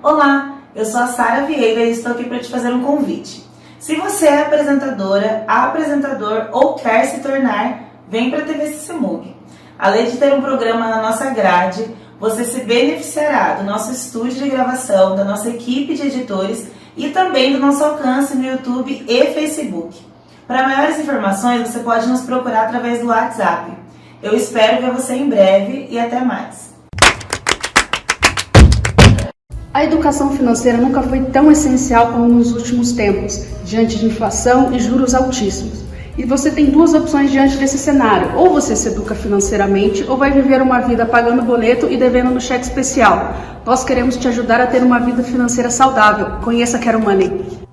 Olá, eu sou a Sara Vieira e estou aqui para te fazer um convite. Se você é apresentadora, apresentador ou quer se tornar, vem para a TV CCMUG. Além de ter um programa na nossa grade, você se beneficiará do nosso estúdio de gravação, da nossa equipe de editores e também do nosso alcance no YouTube e Facebook. Para maiores informações, você pode nos procurar através do WhatsApp. Eu espero ver você em breve e até mais. A educação financeira nunca foi tão essencial como nos últimos tempos, diante de inflação e juros altíssimos. E você tem duas opções diante desse cenário: ou você se educa financeiramente, ou vai viver uma vida pagando boleto e devendo no cheque especial. Nós queremos te ajudar a ter uma vida financeira saudável. Conheça Quero Money.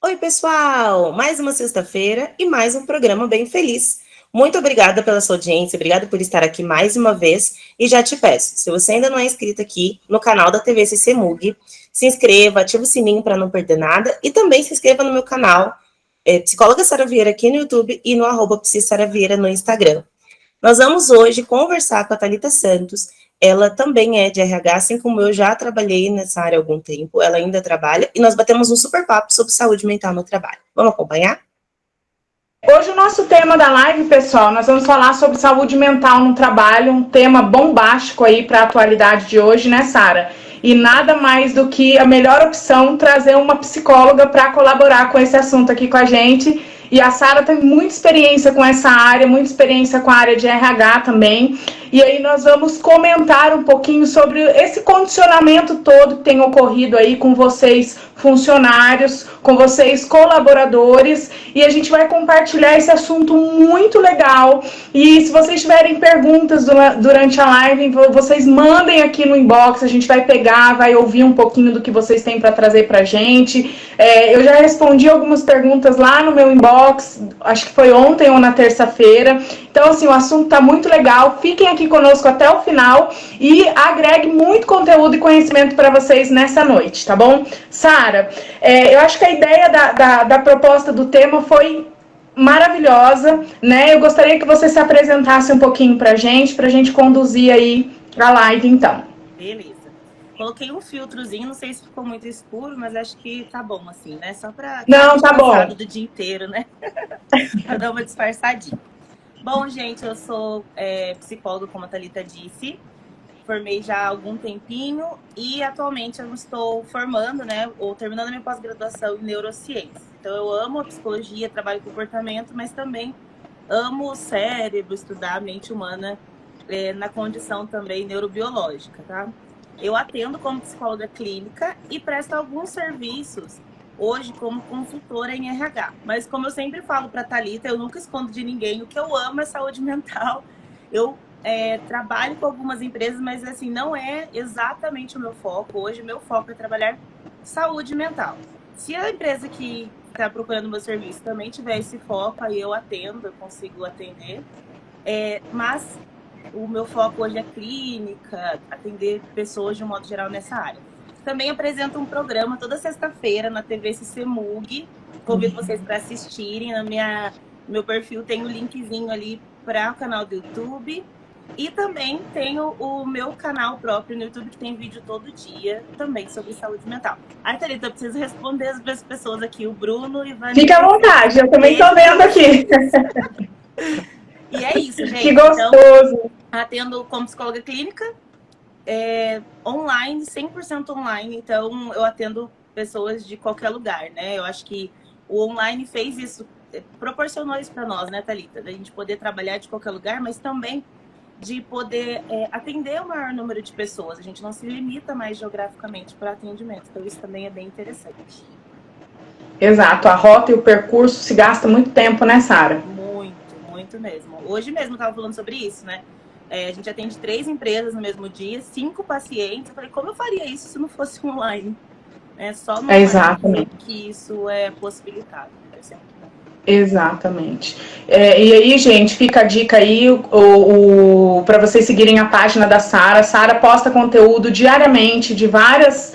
Oi pessoal, mais uma sexta-feira e mais um programa bem feliz. Muito obrigada pela sua audiência, obrigada por estar aqui mais uma vez e já te peço, se você ainda não é inscrito aqui no canal da TV CCMUG, se inscreva, ativa o sininho para não perder nada e também se inscreva no meu canal Psicóloga Sara Vieira aqui no YouTube e no @psissaravieira no Instagram. Nós vamos hoje conversar com a Thalita Santos. Ela também é de RH, assim como eu já trabalhei nessa área há algum tempo, ela ainda trabalha, e nós batemos um super papo sobre saúde mental no trabalho. Vamos acompanhar? Hoje o nosso tema da live, pessoal, nós vamos falar sobre saúde mental no trabalho, um tema bombástico aí para a atualidade de hoje, né, Sara? E nada mais do que a melhor opção trazer uma psicóloga para colaborar com esse assunto aqui com a gente. E a Sara tem muita experiência com essa área, muita experiência com a área de RH também. E aí nós vamos comentar um pouquinho sobre esse condicionamento todo que tem ocorrido aí com vocês funcionários, com vocês colaboradores. E a gente vai compartilhar esse assunto muito legal. E se vocês tiverem perguntas durante a live, vocês mandem aqui no inbox, a gente vai pegar, vai ouvir um pouquinho do que vocês têm para trazer para a gente. Eu já respondi algumas perguntas lá no meu inbox, acho que foi ontem ou na terça-feira. Então, assim, o assunto está muito legal. Fiquem aqui conosco até o final e agregue muito conteúdo e conhecimento para vocês nessa noite, tá bom? Sara, eu acho que a ideia da proposta do tema foi maravilhosa, né? Eu gostaria que você se apresentasse um pouquinho pra gente conduzir aí a live, então. Beleza. Coloquei um filtrozinho, não sei se ficou muito escuro, mas acho que tá bom assim, né? Só pra... Não, tá bom. Do dia inteiro, né? Pra dar uma disfarçadinha. Bom, gente, eu sou psicóloga, como a Thalita disse. Formei já há algum tempinho e atualmente eu estou formando, né, ou terminando a minha pós-graduação em neurociência. Então eu amo a psicologia, trabalho com comportamento, mas também amo o cérebro, estudar a mente humana na condição também neurobiológica, tá? Eu atendo como psicóloga clínica e presto alguns serviços hoje como consultora em RH. Mas como eu sempre falo para a Thalita, eu nunca escondo de ninguém, o que eu amo é saúde mental. Eu trabalho com algumas empresas, mas assim, não é exatamente o meu foco. Hoje o meu foco é trabalhar saúde mental. Se a empresa que está procurando meu serviço também tiver esse foco, aí eu atendo, eu consigo atender. Mas o meu foco hoje é clínica, atender pessoas de um modo geral nessa área. Também apresento um programa toda sexta-feira na TV CCMUG. Convido vocês para assistirem. No meu perfil tem o linkzinho ali para o canal do YouTube. E também tenho o meu canal próprio no YouTube, que tem vídeo todo dia, também sobre saúde mental. Thalita, eu preciso responder as pessoas aqui, o Bruno e Vanessa. Fique à vontade, eu também estou vendo aqui. E é isso, gente. Que gostoso. Então, atendo como psicóloga clínica, online, 100% online. Então, eu atendo pessoas de qualquer lugar, né? Eu acho que o online fez isso, proporcionou isso para nós, né, Thalita? Da gente poder trabalhar de qualquer lugar, mas também de poder atender o maior número de pessoas. A gente não se limita mais geograficamente para atendimento. Então, isso também é bem interessante. Exato. A rota e o percurso se gasta muito tempo, né, Sara? Muito mesmo. Hoje mesmo eu estava falando sobre isso, né? A gente atende 3 empresas no mesmo dia, 5 pacientes. Eu falei, como eu faria isso se não fosse online? Só no online que isso é possibilitado. Exatamente. E aí, gente, fica a dica aí para vocês seguirem a página da Sara. Sara posta conteúdo diariamente de várias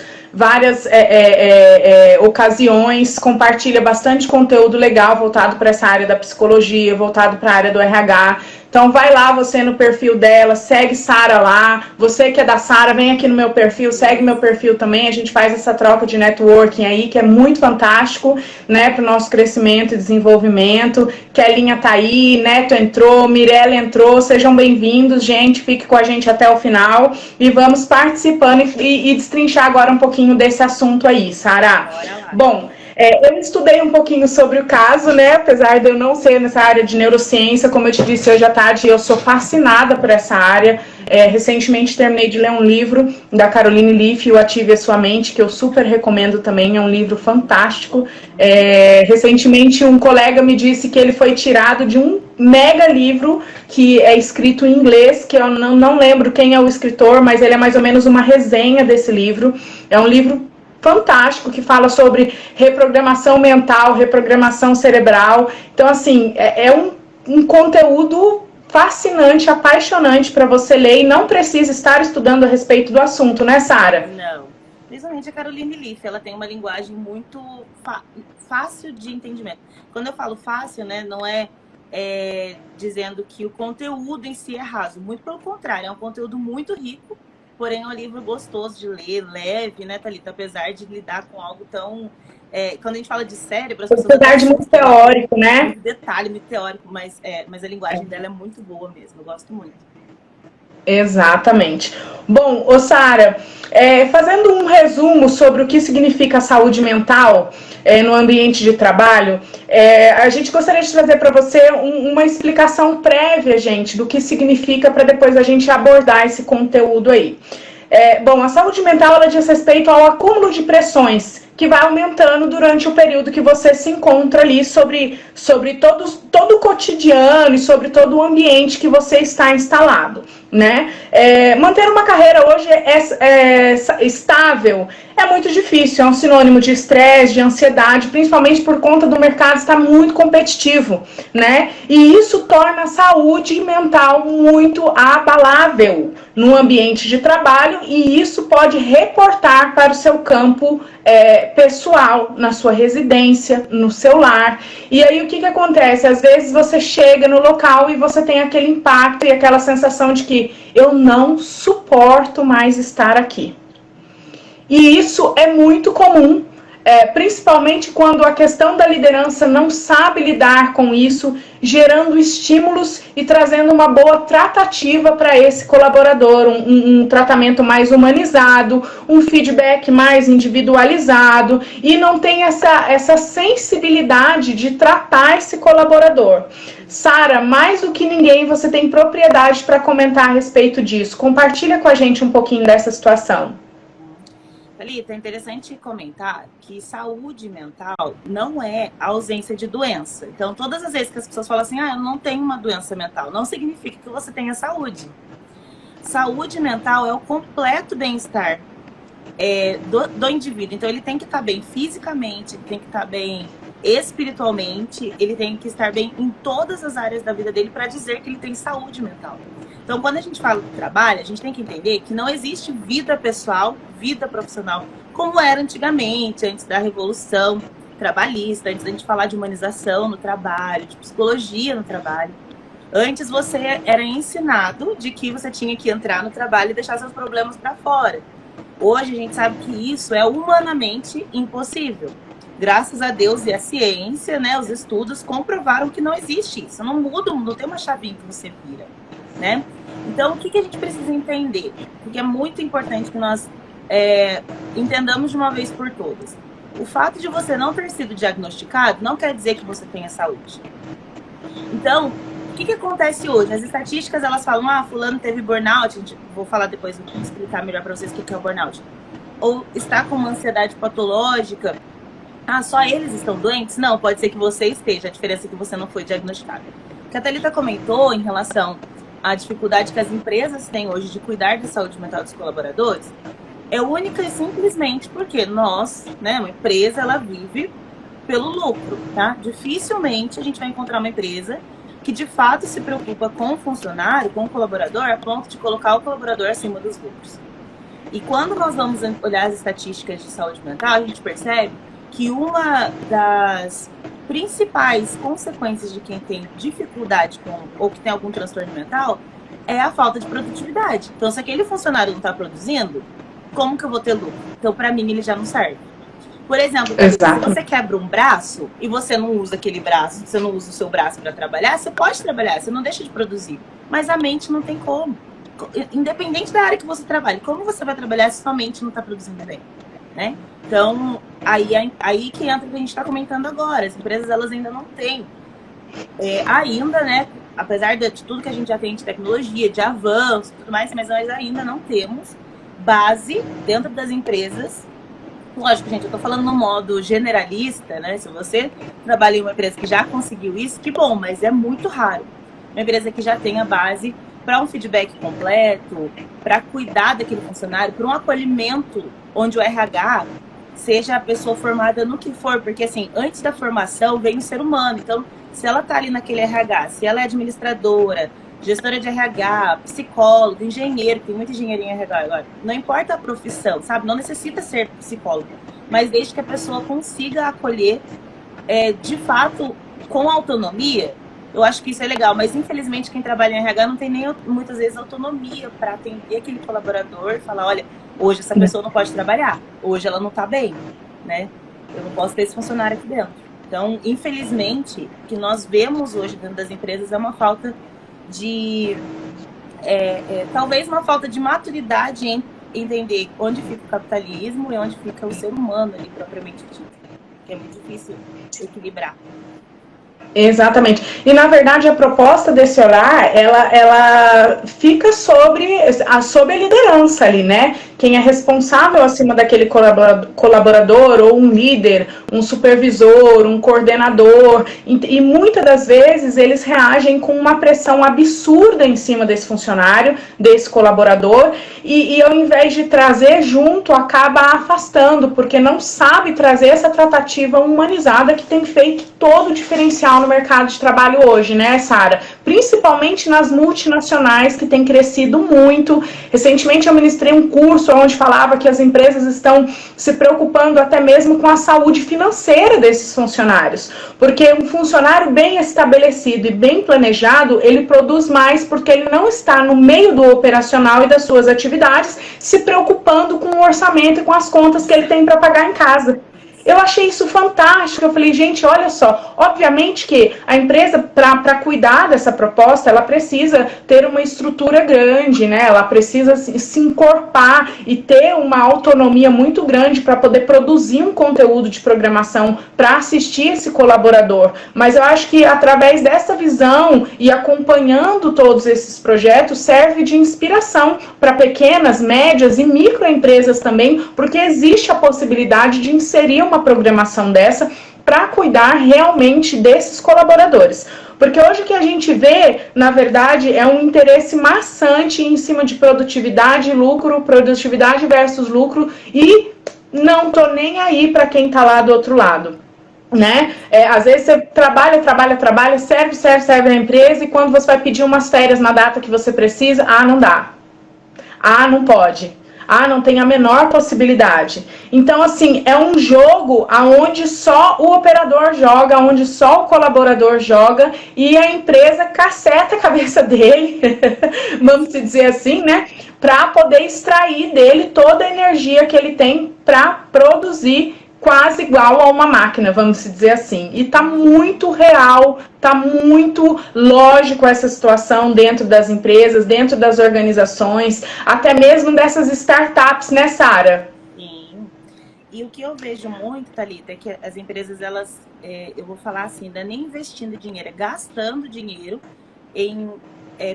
ocasiões, compartilha bastante conteúdo legal voltado para essa área da psicologia, voltado para a área do RH. Então vai lá você no perfil dela, segue Sara lá. Você que é da Sara, vem aqui no meu perfil, segue meu perfil também. A gente faz essa troca de networking aí, que é muito fantástico, né, para o nosso crescimento e desenvolvimento. Kelinha tá aí, Neto entrou, Mirella entrou. Sejam bem-vindos, gente. Fique com a gente até o final e vamos participando e destrinchar agora um pouquinho desse assunto aí, Sara. Bom, eu estudei um pouquinho sobre o caso, né? Apesar de eu não ser nessa área de neurociência, como eu te disse hoje à tarde, eu sou fascinada por essa área. Recentemente terminei de ler um livro da Caroline Leaf, O Ative a Sua Mente, que eu super recomendo também, é um livro fantástico. Recentemente um colega me disse que ele foi tirado de um mega livro que é escrito em inglês, que eu não lembro quem é o escritor, mas ele é mais ou menos uma resenha desse livro. É um livro fantástico, que fala sobre reprogramação mental, reprogramação cerebral. Então, assim, é um conteúdo fascinante, apaixonante para você ler e não precisa estar estudando a respeito do assunto, né, Sara? Não. Principalmente a Caroline Leaf, ela tem uma linguagem muito fácil de entendimento. Quando eu falo fácil, né, não é dizendo que o conteúdo em si é raso. Muito pelo contrário, é um conteúdo muito rico, porém é um livro gostoso de ler, leve, né, Thalita? Apesar de lidar com algo tão... quando a gente fala de cérebro, as pessoas... Apesar de muito teórico, né? Muito detalhe, muito teórico, mas a linguagem dela é muito boa mesmo, eu gosto muito. Exatamente. Bom, Sara, fazendo um resumo sobre o que significa saúde mental no ambiente de trabalho, a gente gostaria de trazer para você uma explicação prévia, gente, do que significa, para depois a gente abordar esse conteúdo aí. Bom, a saúde mental ela diz respeito ao acúmulo de pressões que vai aumentando durante o período que você se encontra ali sobre todo o cotidiano e sobre todo o ambiente que você está instalado, né? Manter uma carreira hoje estável é muito difícil, é um sinônimo de estresse, de ansiedade, principalmente por conta do mercado estar muito competitivo, né? E isso torna a saúde mental muito abalável no ambiente de trabalho e isso pode reportar para o seu campo pessoal, na sua residência, no seu lar. E aí o que acontece? Às vezes você chega no local e você tem aquele impacto e aquela sensação de que eu não suporto mais estar aqui. E isso é muito comum, principalmente quando a questão da liderança não sabe lidar com isso, gerando estímulos e trazendo uma boa tratativa para esse colaborador, um tratamento mais humanizado, um feedback mais individualizado e não tem essa sensibilidade de tratar esse colaborador. Sara, mais do que ninguém, você tem propriedade para comentar a respeito disso. Compartilha com a gente um pouquinho dessa situação. Thalita, é interessante comentar que saúde mental não é a ausência de doença. Então, todas as vezes que as pessoas falam assim, eu não tenho uma doença mental, não significa que você tenha saúde. Saúde mental é o completo bem-estar. do indivíduo. Então ele tem que estar bem fisicamente, ele tem que estar bem espiritualmente, ele tem que estar bem em todas as áreas da vida dele para dizer que ele tem saúde mental. Então, quando a gente fala do trabalho, a gente tem que entender que não existe vida pessoal, vida profissional, como era antigamente, antes da Revolução Trabalhista, antes da gente falar de humanização no trabalho, de psicologia no trabalho. Antes você era ensinado de que você tinha que entrar no trabalho e deixar seus problemas para fora. Hoje a gente sabe que isso é humanamente impossível. Graças a Deus e a ciência, né, os estudos comprovaram que não existe isso. Não muda, não tem uma chavinha que você vira, né? Então, o que a gente precisa entender? Porque é muito importante que nós entendamos de uma vez por todas. O fato de você não ter sido diagnosticado não quer dizer que você tenha saúde. Então, o que acontece hoje? As estatísticas, elas falam, fulano teve burnout, vou falar depois, vou explicar melhor para vocês o que é o burnout. Ou está com uma ansiedade patológica. Só eles estão doentes? Não, pode ser que você esteja, a diferença é que você não foi diagnosticado. O que a Thalita comentou em relação à dificuldade que as empresas têm hoje de cuidar da saúde mental dos colaboradores, é única e simplesmente porque nós, né, uma empresa, ela vive pelo lucro, tá? Dificilmente a gente vai encontrar uma empresa que de fato se preocupa com o funcionário, com o colaborador, a ponto de colocar o colaborador acima dos lucros. E quando nós vamos olhar as estatísticas de saúde mental, a gente percebe que uma das principais consequências de quem tem dificuldade ou que tem algum transtorno mental é a falta de produtividade. Então, se aquele funcionário não está produzindo, como que eu vou ter lucro? Então, para mim, ele já não serve. Por exemplo, se você quebra um braço e você não usa aquele braço, você não usa o seu braço para trabalhar, você pode trabalhar, você não deixa de produzir. Mas a mente não tem como. Independente da área que você trabalhe, como você vai trabalhar se sua mente não está produzindo bem, né? Então, aí que entra o que a gente está comentando agora. As empresas, elas ainda não têm ainda, né? Apesar de tudo que a gente já tem de tecnologia, de avanço e tudo mais, mas nós ainda não temos base dentro das empresas. Lógico, gente, eu tô falando no modo generalista, né? Se você trabalha em uma empresa que já conseguiu isso, que bom, mas é muito raro. Uma empresa que já tem a base para um feedback completo, para cuidar daquele funcionário, para um acolhimento onde o RH seja a pessoa formada no que for, porque assim, antes da formação vem o ser humano. Então, se ela tá ali naquele RH, se ela é administradora, gestora de RH, psicólogo, engenheiro, tem muita engenharia em RH agora, não importa a profissão, sabe? Não necessita ser psicólogo, mas desde que a pessoa consiga acolher de fato com autonomia, eu acho que isso é legal. Mas infelizmente quem trabalha em RH não tem nem muitas vezes autonomia para atender aquele colaborador e falar, olha, hoje essa pessoa não pode trabalhar, hoje ela não tá bem, né? Eu não posso ter esse funcionário aqui dentro. Então, infelizmente, o que nós vemos hoje dentro das empresas é uma falta de talvez uma falta de maturidade em entender onde fica o capitalismo e onde fica o ser humano ali propriamente dito, que é muito difícil equilibrar. Exatamente. E, na verdade, a proposta desse olhar, ela fica sobre a liderança ali, né? Quem é responsável acima daquele colaborador ou um líder, um supervisor, um coordenador. E muitas das vezes eles reagem com uma pressão absurda em cima desse funcionário, desse colaborador, e ao invés de trazer junto, acaba afastando, porque não sabe trazer essa tratativa humanizada que tem feito todo o diferencial no mercado de trabalho hoje, né, Sara? Principalmente nas multinacionais, que tem crescido muito. Recentemente eu ministrei um curso onde falava que as empresas estão se preocupando até mesmo com a saúde financeira desses funcionários, porque um funcionário bem estabelecido e bem planejado, ele produz mais porque ele não está no meio do operacional e das suas atividades se preocupando com o orçamento e com as contas que ele tem para pagar em casa. Eu achei isso fantástico. Eu falei, gente, olha só, obviamente que a empresa, para cuidar dessa proposta, ela precisa ter uma estrutura grande, né? Ela precisa se encorpar e ter uma autonomia muito grande para poder produzir um conteúdo de programação para assistir esse colaborador. Mas eu acho que através dessa visão e acompanhando todos esses projetos, serve de inspiração para pequenas, médias e microempresas também, porque existe a possibilidade de inserir uma programação dessa para cuidar realmente desses colaboradores. Porque hoje o que a gente vê, na verdade, é um interesse maçante em cima de produtividade e lucro, produtividade versus lucro, e não tô nem aí para quem tá lá do outro lado. Né? Às vezes você trabalha, serve a empresa, e quando você vai pedir umas férias na data que você precisa, não dá. Não pode. Não tem a menor possibilidade. Então, assim, é um jogo onde só o operador joga, onde só o colaborador joga, e a empresa caceta a cabeça dele, vamos dizer assim, né? Para poder extrair dele toda a energia que ele tem para produzir quase igual a uma máquina, vamos dizer assim. E tá muito real, tá muito lógico essa situação dentro das empresas, dentro das organizações, até mesmo dessas startups, né, Sara? Sim. E o que eu vejo muito, Thalita, é que as empresas, elas, eu vou falar assim, não é nem investindo dinheiro, é gastando dinheiro em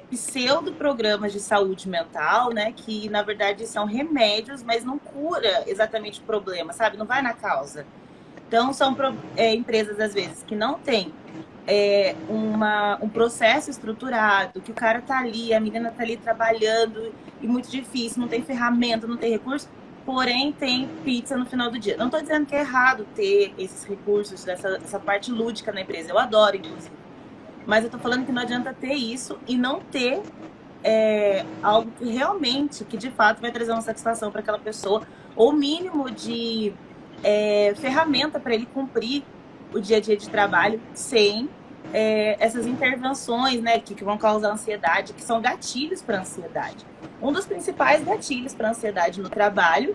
pseudo-programas de saúde mental, né, que na verdade são remédios, mas não cura exatamente o problema, sabe? Não vai na causa. Então são empresas, às vezes, que não têm um processo estruturado, que o cara tá ali, a menina tá ali trabalhando, e muito difícil, não tem ferramenta, não tem recurso, porém tem pizza no final do dia. Não tô dizendo que é errado ter esses recursos, essa parte lúdica na empresa, eu adoro, inclusive. Mas eu tô falando que não adianta ter isso e não ter algo que realmente, que de fato vai trazer uma satisfação para aquela pessoa, ou mínimo de ferramenta para ele cumprir o dia a dia de trabalho sem essas intervenções, né, que vão causar ansiedade, que são gatilhos para ansiedade. Um dos principais gatilhos para ansiedade no trabalho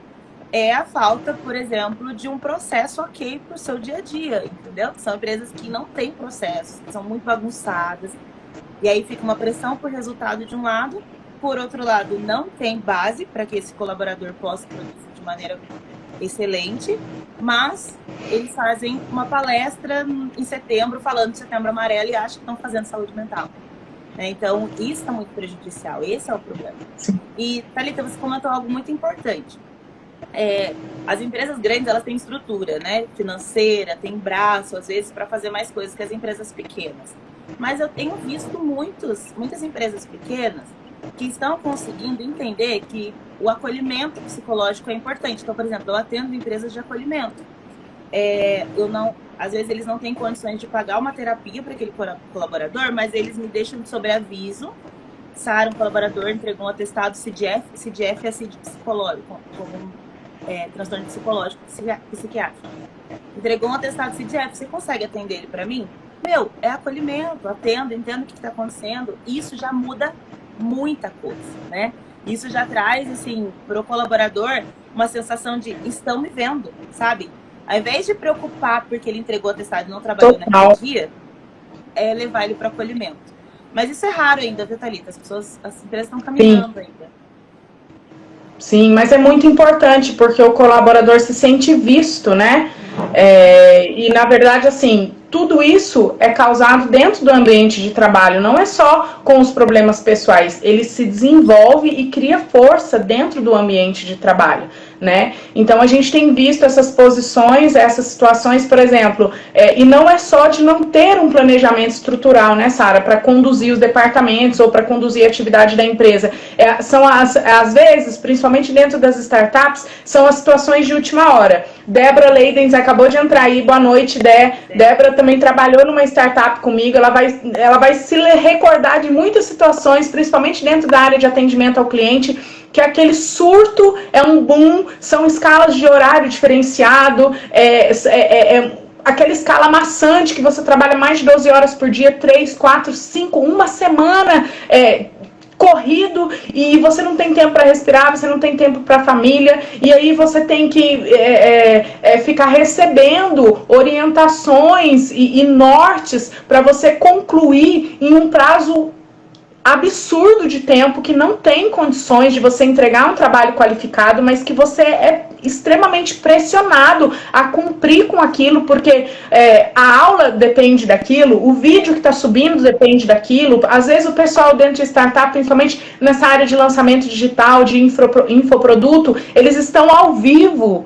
é a falta, por exemplo, de um processo ok para o seu dia a dia, entendeu? São empresas que não têm processos, que são muito bagunçadas, e aí fica uma pressão por resultado de um lado, por outro lado, não tem base para que esse colaborador possa produzir de maneira excelente, mas eles fazem uma palestra em setembro, falando de Setembro Amarelo, e acham que estão fazendo saúde mental. Então, isso está muito prejudicial, esse é o problema. Sim. E, Thalita, você comentou algo muito importante. As empresas grandes, elas têm estrutura, né, financeira, tem braço, às vezes, para fazer mais coisas que as empresas pequenas. Mas eu tenho visto muitas empresas pequenas que estão conseguindo entender que o acolhimento psicológico é importante. Então, por exemplo, eu atendo empresas de acolhimento. Às vezes eles não têm condições de pagar uma terapia para aquele colaborador, mas eles me deixam de sobreaviso. Sara, um colaborador, entregou um atestado CDF é CID psicológico, como transtorno psicológico psiquiátrico. Entregou um atestado CDF, você consegue atender ele para mim? É acolhimento, atendo, entendo o que está acontecendo. Isso já muda muita coisa, né? Isso já traz, assim, para o colaborador uma sensação de estão me vendo, sabe? Ao invés de preocupar porque ele entregou o atestado e não trabalhou naquele dia, levar ele para acolhimento. Mas isso é raro ainda, viu, Thalita? As empresas estão caminhando ainda. Sim, mas é muito importante porque o colaborador se sente visto, né? E, na verdade, assim, tudo isso é causado dentro do ambiente de trabalho, não é só com os problemas pessoais, ele se desenvolve e cria força dentro do ambiente de trabalho, né? Então a gente tem visto essas posições, essas situações, por exemplo, e não é só de não ter um planejamento estrutural, né, Sara, para conduzir os departamentos ou para conduzir a atividade da empresa. São às vezes, principalmente dentro das startups, são as situações de última hora. Débora Leidens acabou de entrar aí, boa noite, Débora também trabalhou numa startup comigo, ela vai se recordar de muitas situações, principalmente dentro da área de atendimento ao cliente, que aquele surto é um boom, são escalas de horário diferenciado, aquela escala maçante que você trabalha mais de 12 horas por dia, 3, 4, 5, uma semana corrido, e você não tem tempo para respirar, você não tem tempo para a família, e aí você tem que ficar recebendo orientações e nortes para você concluir em um prazo absurdo de tempo, que não tem condições de você entregar um trabalho qualificado, mas que você é extremamente pressionado a cumprir com aquilo, porque a aula depende daquilo, o vídeo que está subindo depende daquilo. Às vezes o pessoal dentro de startup, principalmente nessa área de lançamento digital, de infoproduto, eles estão ao vivo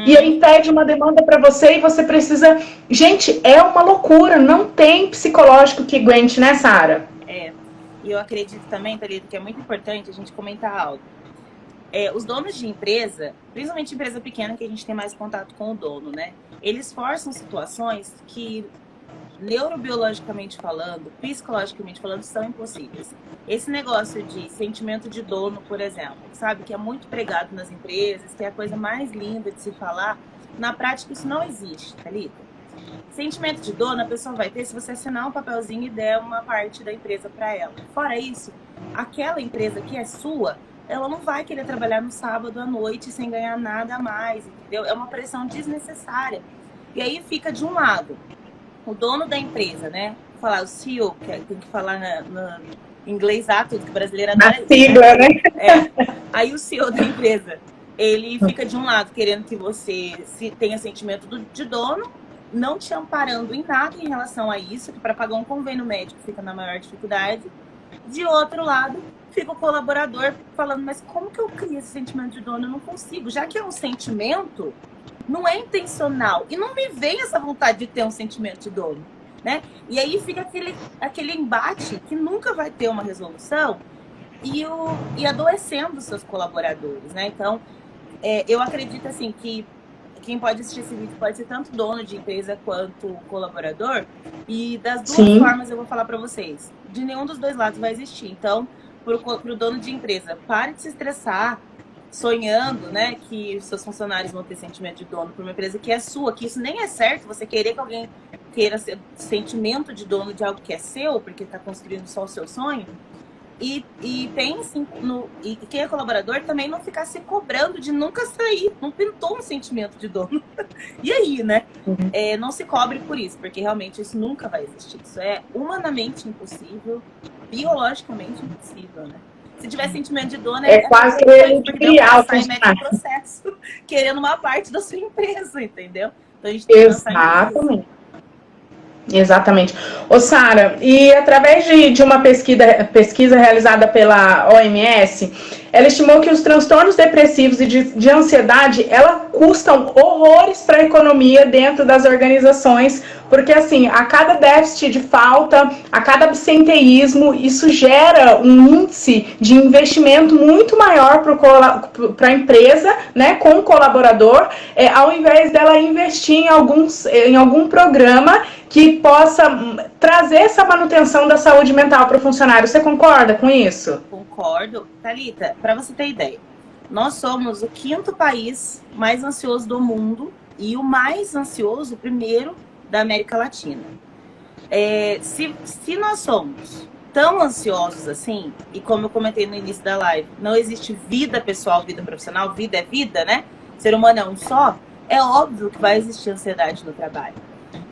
E aí pede uma demanda para você e você precisa... Gente, é uma loucura, não tem psicológico que aguente, né, Sara? E eu acredito também, Thalita, que é muito importante a gente comentar algo. Os donos de empresa, principalmente empresa pequena, que a gente tem mais contato com o dono, né? Eles forçam situações que, neurobiologicamente falando, psicologicamente falando, são impossíveis. Esse negócio de sentimento de dono, por exemplo, sabe? Que é muito pregado nas empresas, que é a coisa mais linda de se falar. Na prática, isso não existe, Thalita. Sentimento de dono a pessoa vai ter se você assinar um papelzinho e der uma parte da empresa para ela. Fora isso, aquela empresa que é sua, ela não vai querer trabalhar no sábado à noite sem ganhar nada a mais, entendeu? É uma pressão desnecessária. E aí fica de um lado o dono da empresa, né? Falar o CEO, que tem que falar em inglês tudo que o brasileiro adora. A sigla, né? Aí o CEO da empresa, ele fica de um lado querendo que você tenha sentimento de dono, não te amparando em nada em relação a isso, que para pagar um convênio médico fica na maior dificuldade. De outro lado, fica o colaborador falando, mas como que eu crio esse sentimento de dono? Eu não consigo. Já que é um sentimento, não é intencional. E não me vem essa vontade de ter um sentimento de dono, né? E aí fica aquele embate que nunca vai ter uma resolução e adoecendo os seus colaboradores, né? Então, eu acredito assim que quem pode assistir esse vídeo pode ser tanto dono de empresa quanto colaborador. E das duas formas eu vou falar para vocês. De nenhum dos dois lados vai existir. Então, pro dono de empresa, pare de se estressar sonhando, né, que os seus funcionários vão ter sentimento de dono por uma empresa que é sua, que isso nem é certo. Você querer que alguém queira ser sentimento de dono de algo que é seu, porque está construindo só o seu sonho. E pense e quem é colaborador também não ficar se cobrando de nunca sair, não pintou um sentimento de dono. E aí, né? Não se cobre por isso, porque realmente isso nunca vai existir. Isso é humanamente impossível, biologicamente impossível, né? Se tiver sentimento de dono, é quase ele criar o um processo querendo uma parte da sua empresa, entendeu? Então a gente tem que pensar nisso. Exatamente. Ô, Sara, e através de uma pesquisa realizada pela OMS, ela estimou que os transtornos depressivos e de ansiedade, ela custam horrores para a economia dentro das organizações, porque assim, a cada déficit de falta, a cada absenteísmo, isso gera um índice de investimento muito maior para a empresa, né, com o colaborador, ao invés dela investir em algum programa que possa trazer essa manutenção da saúde mental para o funcionário. Você concorda com isso? Concordo. Thalita, para você ter ideia, nós somos o 5º país mais ansioso do mundo e o mais ansioso, primeiro, da América Latina. Se nós somos tão ansiosos assim, e como eu comentei no início da live, não existe vida pessoal, vida profissional, vida é vida, né? Ser humano é um só, é óbvio que vai existir ansiedade no trabalho.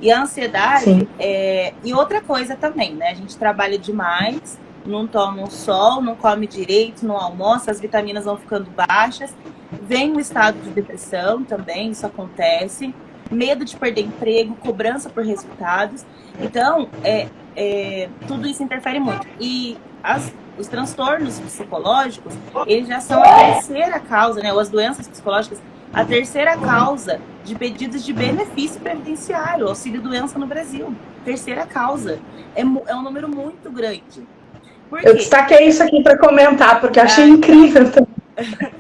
E a ansiedade e outra coisa também, né? A gente trabalha demais, não toma o sol, não come direito, não almoça, as vitaminas vão ficando baixas, vem um estado de depressão também, isso acontece, medo de perder emprego, cobrança por resultados. Então, tudo isso interfere muito. E os transtornos psicológicos, eles já são a terceira causa, né? Ou as doenças psicológicas, a terceira causa de pedidos de benefício previdenciário, auxílio-doença no Brasil. Terceira causa. É um número muito grande. Eu destaquei isso aqui para comentar, porque achei incrível também.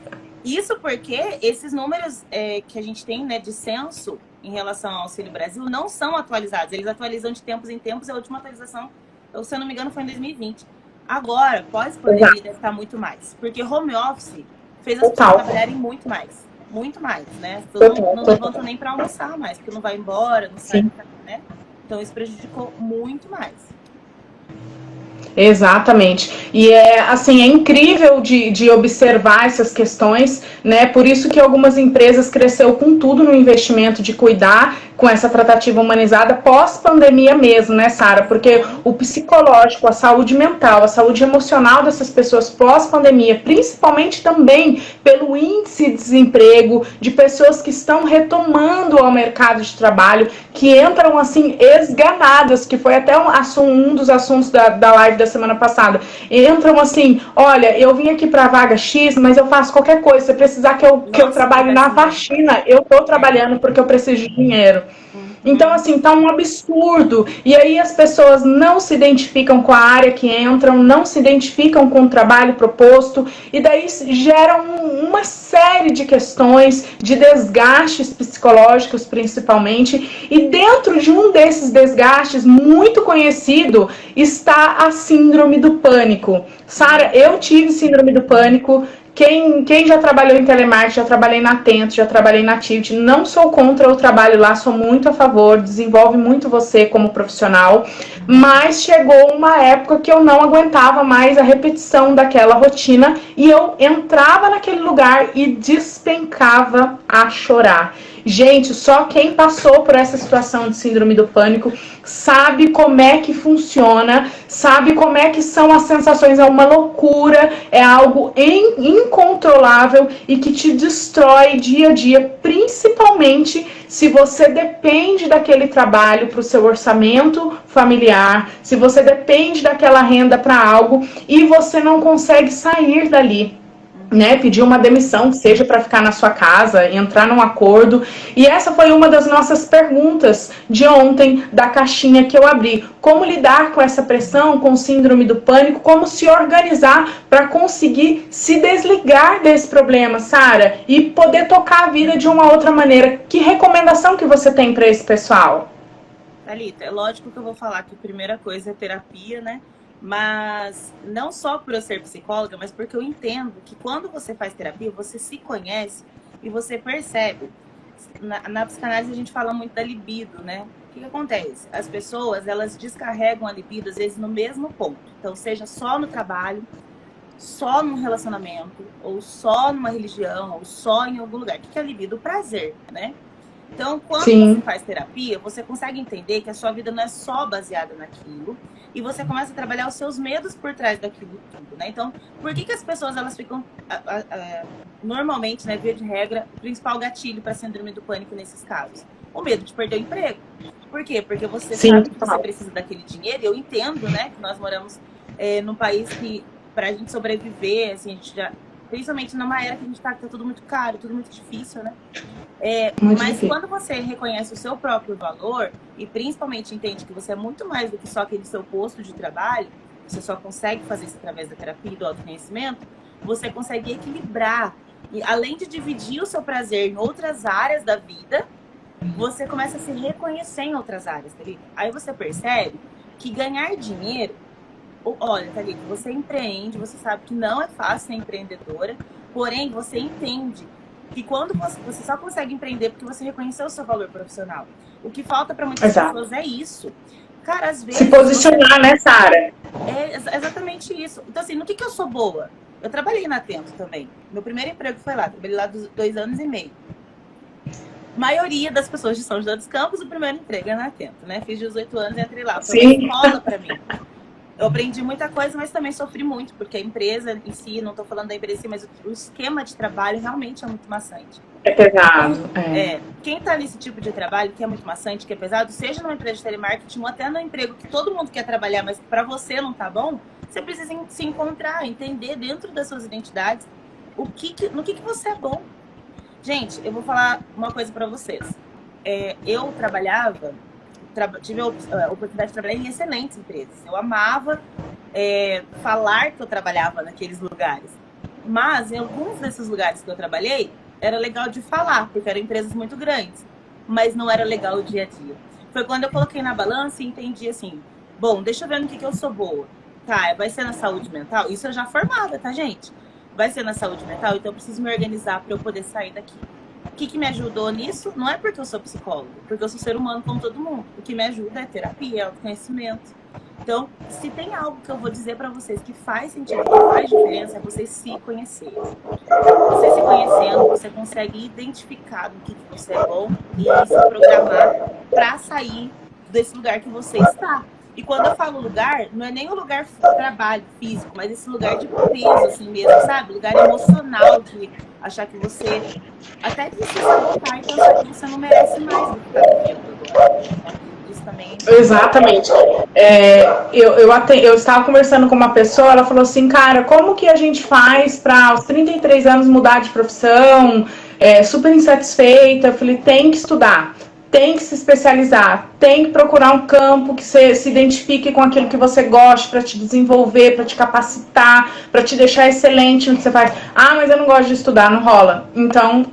Isso porque esses números que a gente tem, né, de censo em relação ao Auxílio Brasil não são atualizados. Eles atualizam de tempos em tempos. A última atualização, se eu não me engano, foi em 2020. Agora, pós-pandemia, deve estar muito mais. Porque home office fez as pessoas trabalharem muito mais. Muito mais, né? Não levantam nem para almoçar mais, porque não vai embora, não sai, né? Então isso prejudicou muito mais. Exatamente. E assim, é incrível de observar essas questões, né? Por isso que algumas empresas cresceu com tudo no investimento de cuidar com essa tratativa humanizada pós-pandemia mesmo, né, Sara? Porque o psicológico, a saúde mental, a saúde emocional dessas pessoas pós-pandemia, principalmente também pelo índice de desemprego, de pessoas que estão retomando ao mercado de trabalho, que entram assim esganadas, que foi até um dos assuntos da live da semana passada. Entram assim, olha, eu vim aqui para a vaga X, mas eu faço qualquer coisa, se precisar que eu trabalhe na faxina, eu tô trabalhando porque eu preciso de dinheiro. Então, assim, tá um absurdo. E aí as pessoas não se identificam com a área que entram, não se identificam com o trabalho proposto, e daí geram uma série de questões, de desgastes psicológicos, principalmente. E dentro de um desses desgastes, muito conhecido, está a síndrome do pânico. Sara, eu tive síndrome do pânico. Quem já trabalhou em telemarketing, já trabalhei na Atento, já trabalhei na Tilt, não sou contra o trabalho lá, sou muito a favor, desenvolve muito você como profissional, mas chegou uma época que eu não aguentava mais a repetição daquela rotina e eu entrava naquele lugar e despencava a chorar. Gente, só quem passou por essa situação de síndrome do pânico sabe como é que funciona, sabe como é que são as sensações, é uma loucura, é algo incontrolável e que te destrói dia a dia, principalmente se você depende daquele trabalho para o seu orçamento familiar, se você depende daquela renda para algo e você não consegue sair dali. Né, pedir uma demissão, seja para ficar na sua casa, entrar num acordo. E essa foi uma das nossas perguntas de ontem, da caixinha que eu abri. Como lidar com essa pressão, com síndrome do pânico, como se organizar para conseguir se desligar desse problema, Sara, e poder tocar a vida de uma outra maneira. Que recomendação que você tem para esse pessoal? Thalita, é lógico que eu vou falar que a primeira coisa é terapia, né? Mas não só por eu ser psicóloga, mas porque eu entendo que quando você faz terapia, você se conhece e você percebe. Na psicanálise a gente fala muito da libido, né? O que acontece? As pessoas, elas descarregam a libido às vezes no mesmo ponto. Então, seja só no trabalho, só num relacionamento, ou só numa religião, ou só em algum lugar. O que é a libido? O prazer, né? Então, quando você faz terapia, você consegue entender que a sua vida não é só baseada naquilo e você começa a trabalhar os seus medos por trás daquilo tudo, né? Então, por que as pessoas, elas ficam, normalmente, né, via de regra, o principal gatilho para a síndrome do pânico nesses casos? O medo de perder o emprego. Por quê? Porque você sabe que você precisa daquele dinheiro, e eu entendo, né, que nós moramos num país que, para a gente sobreviver, assim, a gente já... Principalmente numa era que a gente tá tudo muito caro, tudo muito difícil, né? Mas quando você reconhece o seu próprio valor e principalmente entende que você é muito mais do que só aquele seu posto de trabalho, você só consegue fazer isso através da terapia e do autoconhecimento, você consegue equilibrar. E além de dividir o seu prazer em outras áreas da vida, você começa a se reconhecer em outras áreas, tá ligado? Aí você percebe que ganhar dinheiro... Olha, Thalita, você empreende, você sabe que não é fácil ser empreendedora, porém você entende que quando você só consegue empreender porque você reconheceu o seu valor profissional. O que falta para muitas pessoas é isso. Cara, às vezes... Se posicionar, né, Sara? É exatamente isso. Então, assim, no que eu sou boa? Eu trabalhei na Atento também. Meu primeiro emprego foi lá, trabalhei lá 2 anos e meio. A maioria das pessoas de São José dos Campos, o primeiro emprego é na Atento, né? Fiz 18 anos e entrei lá. Foi uma escola para mim. Eu aprendi muita coisa, mas também sofri muito, porque a empresa em si, não estou falando da empresa em si, mas o esquema de trabalho realmente é muito maçante. É pesado. Quem está nesse tipo de trabalho que é muito maçante, que é pesado, seja numa empresa de telemarketing ou até no emprego que todo mundo quer trabalhar, mas para você não tá bom, você precisa se encontrar, entender dentro das suas identidades no que você é bom. Gente, eu vou falar uma coisa para vocês. Eu trabalhava... tive a oportunidade de trabalhar em excelentes empresas. Eu amava falar que eu trabalhava naqueles lugares. Mas em alguns desses lugares que eu trabalhei, era legal de falar, porque eram empresas muito grandes. Mas não era legal o dia a dia. Foi quando eu coloquei na balança e entendi assim, bom, deixa eu ver no que eu sou boa. Tá, vai ser na saúde mental? Isso eu já formava, tá, gente? Vai ser na saúde mental? Então eu preciso me organizar para eu poder sair daqui. O que me ajudou nisso? Não é porque eu sou psicóloga, porque eu sou ser humano como todo mundo. O que me ajuda é terapia, autoconhecimento. Então, se tem algo que eu vou dizer para vocês que faz sentido, que faz diferença, é vocês se conhecerem. Você se conhecendo, você consegue identificar no que você é bom e se programar para sair desse lugar que você está. E quando eu falo lugar, não é nem o lugar de trabalho físico, mas esse lugar de peso, assim mesmo, sabe? Lugar emocional, de achar que você até de se sabotar e pensar que você não merece mais do que está vivendo agora. Isso também. Exatamente. Eu estava conversando com uma pessoa, ela falou assim, cara, como que a gente faz para aos 33 anos mudar de profissão? Super insatisfeita. Eu falei, tem que estudar, tem que se especializar, tem que procurar um campo que você se identifique com aquilo que você gosta, para te desenvolver, para te capacitar, para te deixar excelente no que você faz. Ah, mas eu não gosto de estudar, não rola. Então,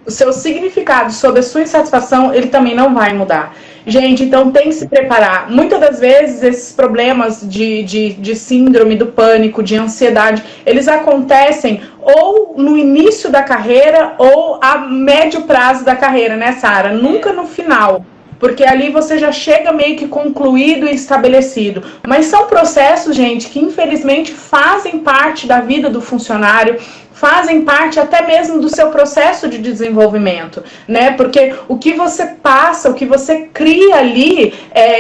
o seu significado sobre a sua insatisfação, ele também não vai mudar. Gente, então tem que se preparar. Muitas das vezes, esses problemas de síndrome do pânico, de ansiedade, eles acontecem ou no início da carreira ou a médio prazo da carreira, né, Sara? Nunca no final. Porque ali você já chega meio que concluído e estabelecido. Mas são processos, gente, que infelizmente fazem parte da vida do funcionário, fazem parte até mesmo do seu processo de desenvolvimento, né? Porque o que você passa, o que você cria ali,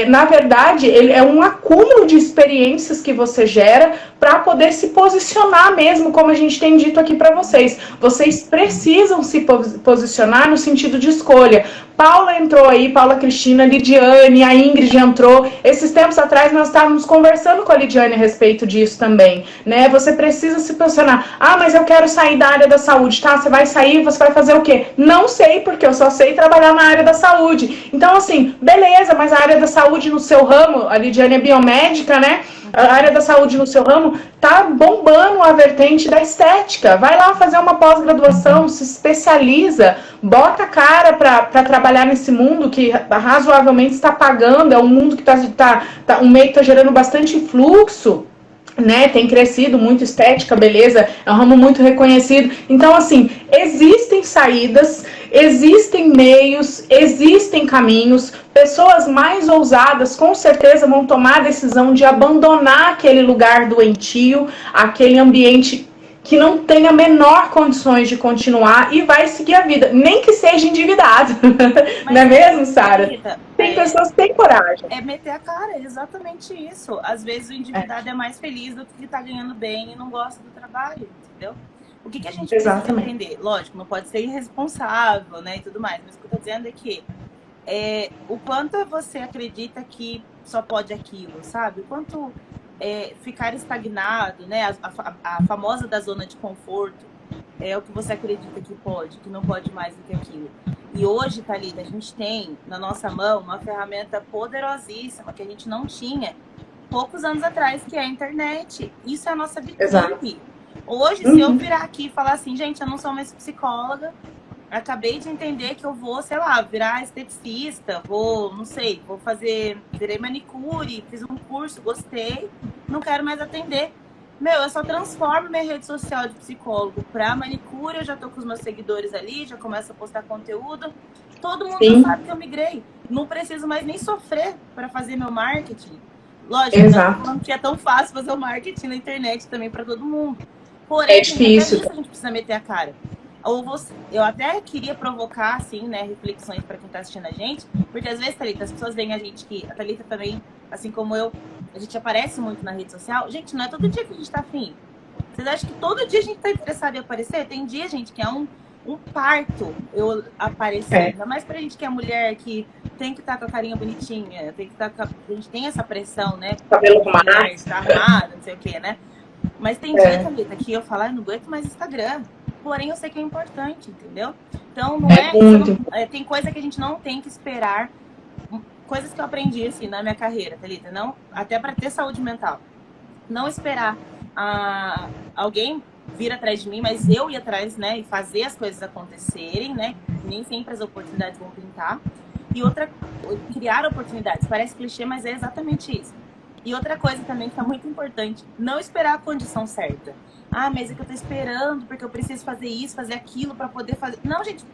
na verdade, ele é um acúmulo de experiências que você gera para poder se posicionar mesmo, como a gente tem dito aqui para vocês. Vocês precisam se posicionar no sentido de escolha. Paula entrou aí, Paula Cristina, Lidiane, a Ingrid entrou. Esses tempos atrás nós estávamos conversando com a Lidiane a respeito disso também, né? Você precisa se posicionar. Ah, mas eu quero sair da área da saúde, tá? Você vai sair, você vai fazer o quê? Não sei, porque eu só sei trabalhar na área da saúde. Então, assim, beleza, mas a área da saúde no seu ramo, a Lidiane é biomédica, né? A área da saúde no seu ramo tá bombando a vertente da estética. Vai lá fazer uma pós-graduação, se especializa, bota a cara para trabalhar nesse mundo que razoavelmente está pagando, é um mundo que um meio que está gerando bastante fluxo, né? Tem crescido muito, estética, beleza, é um ramo muito reconhecido. Então, assim, existem saídas, existem meios, existem caminhos. Pessoas mais ousadas com certeza vão tomar a decisão de abandonar aquele lugar doentio, aquele ambiente que não tem a menor condições de continuar e vai seguir a vida, nem que seja endividado. Não é mesmo, Sara? Tem pessoas que têm coragem. É meter a cara, é exatamente isso. Às vezes o endividado é mais feliz do que tá ganhando bem e não gosta do trabalho, entendeu? O que a gente precisa entender? Lógico, não pode ser irresponsável, né, e tudo mais, mas o que eu tô dizendo é que o quanto você acredita que só pode aquilo, sabe? O quanto ficar estagnado, né? A famosa da zona de conforto é o que você acredita que pode, que não pode mais do que aquilo. E hoje, Thalita, a gente tem na nossa mão uma ferramenta poderosíssima que a gente não tinha poucos anos atrás, que é a internet. Isso é a nossa vitrine. Hoje, se eu virar aqui e falar assim, gente, eu não sou mais psicóloga, acabei de entender que eu vou, sei lá, virar esteticista, virei manicure, fiz um curso, gostei, não quero mais atender. Eu só transformo minha rede social de psicólogo pra manicure, eu já tô com os meus seguidores ali, já começo a postar conteúdo. Todo mundo já sabe que eu migrei. Não preciso mais nem sofrer para fazer meu marketing. Lógico, não que é tão fácil fazer o marketing na internet também para todo mundo. Porém, é difícil. A gente precisa meter a cara. Eu até queria provocar, assim, né, reflexões para quem tá assistindo a gente, porque às vezes, Thalita, as pessoas veem a gente que... A Thalita também, assim como eu, a gente aparece muito na rede social. Gente, não é todo dia que a gente tá afim. Vocês acham que todo dia a gente tá interessado em aparecer? Tem dia, gente, que é um parto eu aparecer. Ainda mais pra gente que é mulher, que tem que estar com a carinha bonitinha, tem que estar a gente tem essa pressão, né? Cabelo arrumado. Tá arrumada, não sei o que, né? Mas tem dia, Thalita, que eu falo, eu não aguento mais Instagram. Porém, eu sei que é importante, entendeu? Então, tem coisa que a gente não tem que esperar. Coisas que eu aprendi, assim, na minha carreira, Thalita, não, até para ter saúde mental. Não esperar alguém vir atrás de mim, mas eu ir atrás, né? E fazer as coisas acontecerem, né? Nem sempre as oportunidades vão pintar. E criar oportunidades. Parece clichê, mas é exatamente isso. E outra coisa também que é muito importante, não esperar a condição certa. Ah, mas é que eu tô esperando porque eu preciso fazer isso, fazer aquilo para poder fazer. Não, gente,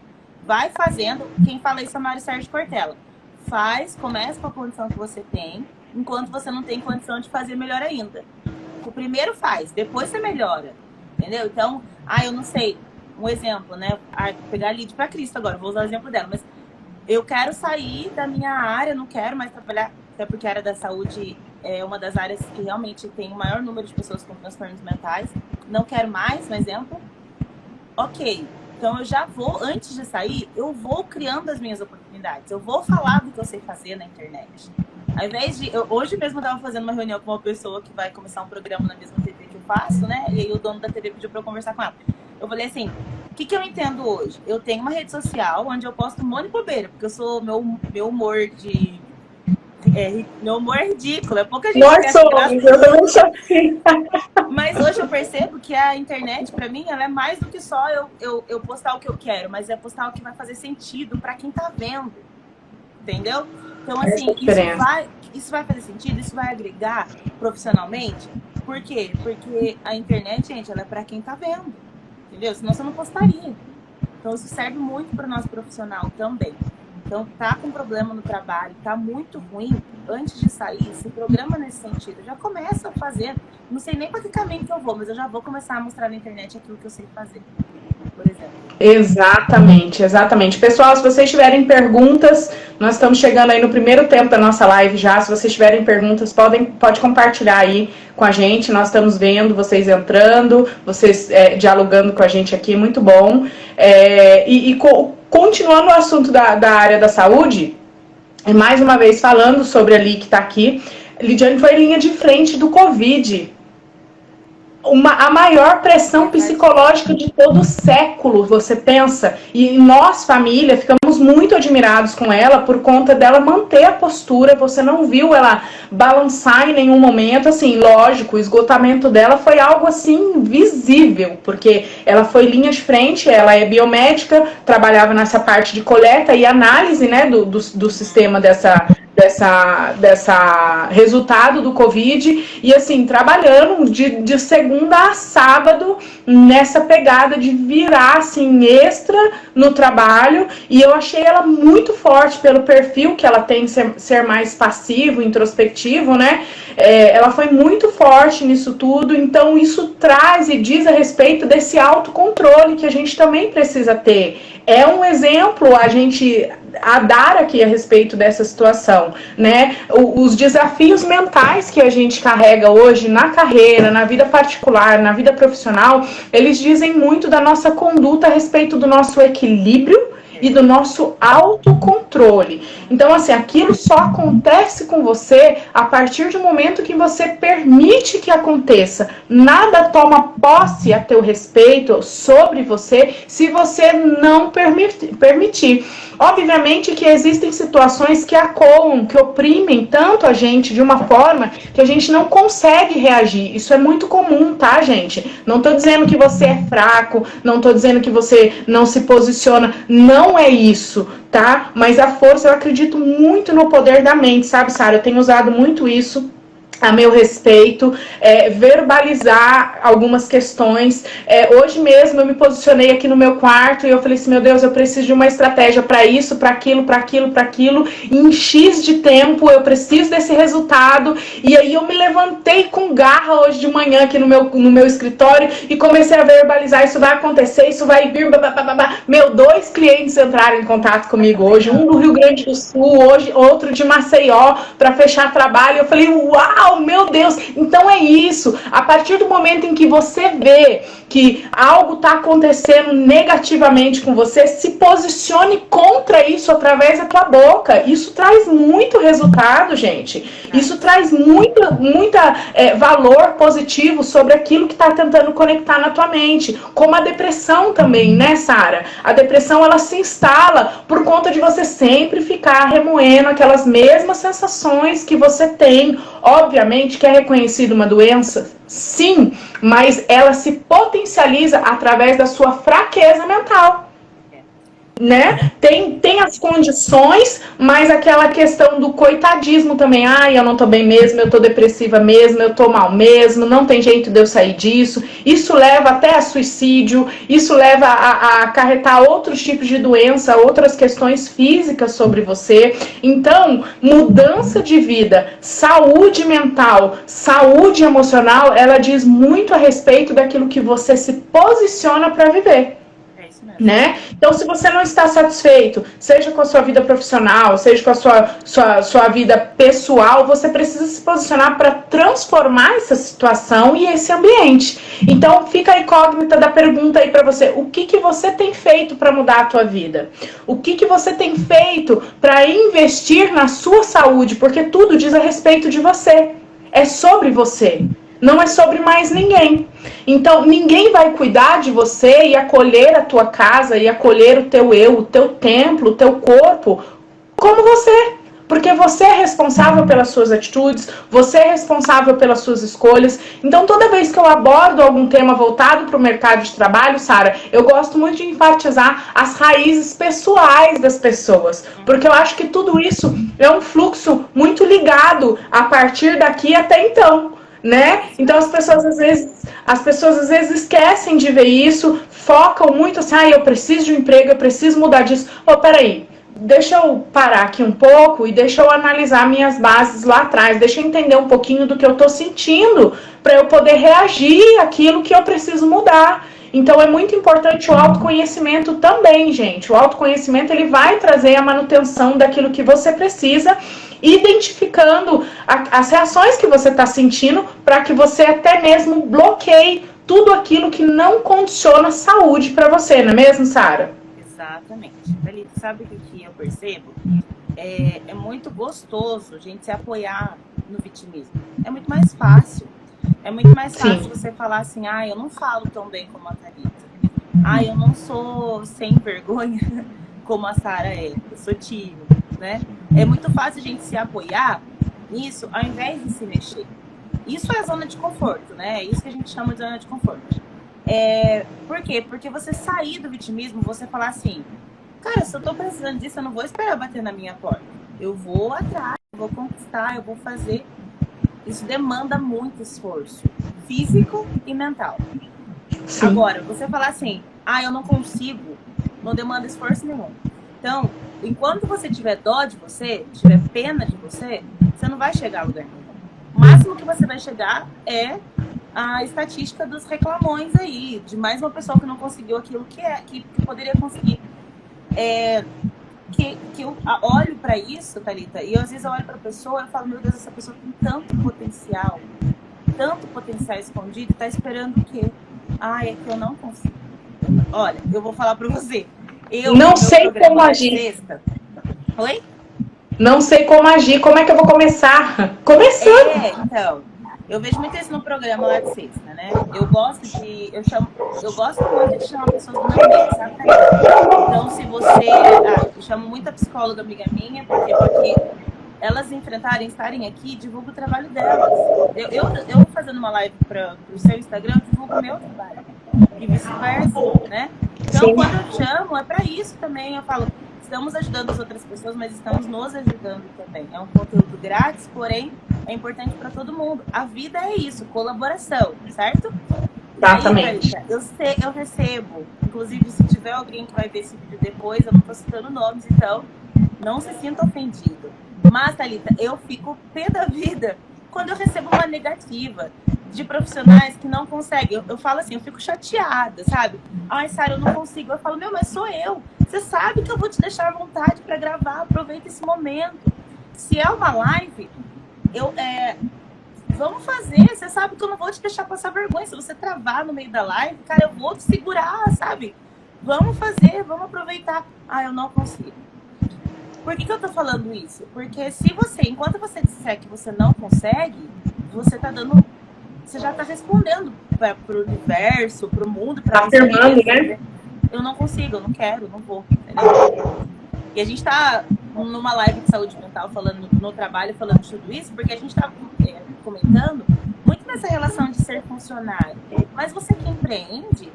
vai fazendo. Quem fala isso é o Mário Sérgio Cortella. começa com a condição que você tem, enquanto você não tem condição de fazer melhor ainda. O primeiro faz, depois você melhora, entendeu? Então, eu não sei, um exemplo, né? Pegar a Lid para Cristo agora, vou usar o exemplo dela, mas eu quero sair da minha área, não quero mais trabalhar, até porque a área da saúde é uma das áreas que realmente tem o maior número de pessoas com transtornos mentais, não quero mais, um exemplo. Ok, então eu já vou, antes de sair, eu vou criando as minhas oportunidades, eu vou falar do que eu sei fazer na internet. Ao invés de, hoje mesmo eu estava fazendo uma reunião com uma pessoa que vai começar um programa na mesma TV que eu faço, né? E aí o dono da TV pediu para eu conversar com ela. Eu falei assim, o que eu entendo hoje? Eu tenho uma rede social onde eu posto um monte de bobeira, porque eu sou, meu humor é ridículo, é pouca gente Nós somos, eu também sou assim. Mas hoje eu percebo que a internet, pra mim, ela é mais do que só eu postar o que eu quero, mas é postar o que vai fazer sentido pra quem tá vendo, entendeu? Então, assim, isso vai fazer sentido, isso vai agregar profissionalmente. Por quê? Porque a internet, gente, ela é pra quem tá vendo, entendeu? Senão você não postaria. Então, isso serve muito para o nosso profissional também. Então, tá com problema no trabalho, tá muito ruim, antes de sair, se programa nesse sentido. Já começa a fazer, não sei nem para que caminho que eu vou, mas eu já vou começar a mostrar na internet aquilo que eu sei fazer, por exemplo. Exatamente, exatamente. Pessoal, se vocês tiverem perguntas, nós estamos chegando aí no primeiro tempo da nossa live já. Se vocês tiverem perguntas, pode compartilhar aí com a gente. Nós estamos vendo vocês entrando, vocês dialogando com a gente aqui, muito bom. Continuando o assunto da área da saúde, mais uma vez falando sobre a Li que está aqui, Lidiane foi linha de frente do Covid. A maior pressão psicológica de todo o século, você pensa. E nós, família, ficamos muito admirados com ela por conta dela manter a postura. Você não viu ela balançar em nenhum momento. Assim, lógico, o esgotamento dela foi algo assim visível, porque ela foi linha de frente, ela é biomédica, trabalhava nessa parte de coleta e análise, né, do sistema dessa resultado do Covid, e assim, trabalhando de segunda a sábado nessa pegada de virar assim, extra no trabalho, e eu achei ela muito forte pelo perfil que ela tem, ser mais passivo, introspectivo, né? Ela foi muito forte nisso tudo, então isso traz e diz a respeito desse autocontrole que a gente também precisa ter. É um exemplo a dar aqui a respeito dessa situação, né? Os desafios mentais que a gente carrega hoje na carreira, na vida particular, na vida profissional, eles dizem muito da nossa conduta a respeito do nosso equilíbrio e do nosso autocontrole. Então, assim, aquilo só acontece com você a partir do momento que você permite que aconteça. Nada toma posse a teu respeito sobre você se você não permitir. Obviamente que existem situações que acoam, que oprimem tanto a gente de uma forma que a gente não consegue reagir. Isso é muito comum, tá, gente? Não tô dizendo que você é fraco, não tô dizendo que você não se posiciona, não é isso, tá? Mas a força, eu acredito muito no poder da mente, sabe, Sara? Eu tenho usado muito isso a meu respeito, verbalizar algumas questões. Hoje mesmo eu me posicionei aqui no meu quarto e eu falei assim, meu Deus, eu preciso de uma estratégia para isso, para aquilo, e em X de tempo eu preciso desse resultado. E aí eu me levantei com garra hoje de manhã aqui no meu escritório e comecei a verbalizar, isso vai acontecer, isso vai vir, Meu, 2 clientes entraram em contato comigo hoje, um do Rio Grande do Sul, hoje outro de Maceió, para fechar trabalho. Eu falei, uau, meu Deus, então é isso. A partir do momento em que você vê que algo está acontecendo negativamente com você, se posicione contra isso através da tua boca. Isso traz muito resultado, gente. Isso traz muita valor positivo sobre aquilo que está tentando conectar na tua mente. Como a depressão também, né, Sara? A depressão, ela se instala por conta de você sempre ficar remoendo aquelas mesmas sensações que você tem. Obviamente que é reconhecida uma doença, sim, mas ela se potencializa através da sua fraqueza mental. né? Tem as condições, mas aquela questão do coitadismo também. Ai, eu não tô bem mesmo, eu tô depressiva mesmo, eu tô mal mesmo, não tem jeito de eu sair disso. Isso leva até a suicídio, isso leva a acarretar outros tipos de doença, outras questões físicas sobre você. Então, mudança de vida, saúde mental, saúde emocional, ela diz muito a respeito daquilo que você se posiciona para viver. Né? Então, se você não está satisfeito, seja com a sua vida profissional, seja com a sua vida pessoal, você precisa se posicionar para transformar essa situação e esse ambiente. Então, fica a incógnita da pergunta aí para você: o que você tem feito para mudar a tua vida? O que você tem feito para investir na sua saúde? Porque tudo diz a respeito de você. É sobre você. Não é sobre mais ninguém. Então, ninguém vai cuidar de você e acolher a tua casa e acolher o teu eu, o teu templo, o teu corpo, como você. Porque você é responsável pelas suas atitudes, você é responsável pelas suas escolhas. Então, toda vez que eu abordo algum tema voltado para o mercado de trabalho, Sara, eu gosto muito de enfatizar as raízes pessoais das pessoas. Porque eu acho que tudo isso é um fluxo muito ligado a partir daqui até então. Né? Então as pessoas às vezes esquecem de ver isso, focam muito assim, eu preciso de um emprego, eu preciso mudar disso. Peraí, deixa eu parar aqui um pouco e deixa eu analisar minhas bases lá atrás, deixa eu entender um pouquinho do que eu tô sentindo para eu poder reagir àquilo que eu preciso mudar. Então é muito importante o autoconhecimento também, gente. O autoconhecimento ele vai trazer a manutenção daquilo que você precisa, identificando as reações que você está sentindo para que você até mesmo bloqueie tudo aquilo que não condiciona saúde para você, não é mesmo, Sara? Exatamente. Thalita, sabe o que eu percebo? É muito gostoso a gente se apoiar no vitimismo. É muito mais fácil. É muito mais fácil você falar assim, eu não falo tão bem como a Thalita. Eu não sou sem vergonha como a Sara é. Eu sou tímida, né? É muito fácil a gente se apoiar nisso ao invés de se mexer. Isso é zona de conforto, né? É isso que a gente chama de zona de conforto. Por quê? Porque você sair do vitimismo, você falar assim, cara, se eu tô precisando disso, eu não vou esperar bater na minha porta. Eu vou atrás, eu vou conquistar, eu vou fazer. Isso demanda muito esforço físico e mental. Sim. Agora, você falar assim, eu não consigo, não demanda esforço nenhum. Então, enquanto você tiver dó de você, tiver pena de você, você não vai chegar a lugar nenhum. O máximo que você vai chegar é a estatística dos reclamões aí, de mais uma pessoa que não conseguiu aquilo que poderia conseguir. Que eu olho pra isso, Thalita, e às vezes eu olho pra pessoa e falo, meu Deus, essa pessoa tem tanto potencial escondido, tá esperando o quê? É que eu não consigo. Olha, eu vou falar pra você. Eu não sei como agir. Oi? Não sei como agir. Como é que eu vou começar? Começando. Então, eu vejo muito isso no programa lá de sexta, né? Eu gosto muito de chamar pessoas do meu meio, sabe? Então, se você... eu chamo muita psicóloga amiga minha, porque elas estarem aqui, divulgo o trabalho delas. Eu fazendo uma live pro seu Instagram, divulgo o meu trabalho. E vice-versa, né? Então, sim, quando eu chamo, é pra isso também. Eu falo, estamos ajudando as outras pessoas, mas estamos nos ajudando também. É um conteúdo grátis, porém, é importante para todo mundo. A vida é isso, colaboração, certo? Exatamente. Aí, eu recebo, inclusive, se tiver alguém que vai ver esse vídeo depois, eu não tô citando nomes, então não se sinta ofendido. Mas, Thalita, eu fico pé da vida quando eu recebo uma negativa de profissionais que não conseguem. Eu falo assim, eu fico chateada, sabe? Sara, eu não consigo. Eu falo, mas sou eu. Você sabe que eu vou te deixar à vontade para gravar. Aproveita esse momento. Se é uma live, vamos fazer. Você sabe que eu não vou te deixar passar vergonha. Se você travar no meio da live, cara, eu vou te segurar, sabe? Vamos fazer, vamos aproveitar. Eu não consigo. Por que eu tô falando isso? Porque enquanto você disser que você não consegue, você já tá respondendo pro universo, pro mundo, pra afirmando, né? Eu não consigo, eu não quero, eu não vou. Entendeu? E a gente tá numa live de saúde mental falando no trabalho, falando de tudo isso, porque a gente tá comentando muito nessa relação de ser funcionário. Mas você que empreende,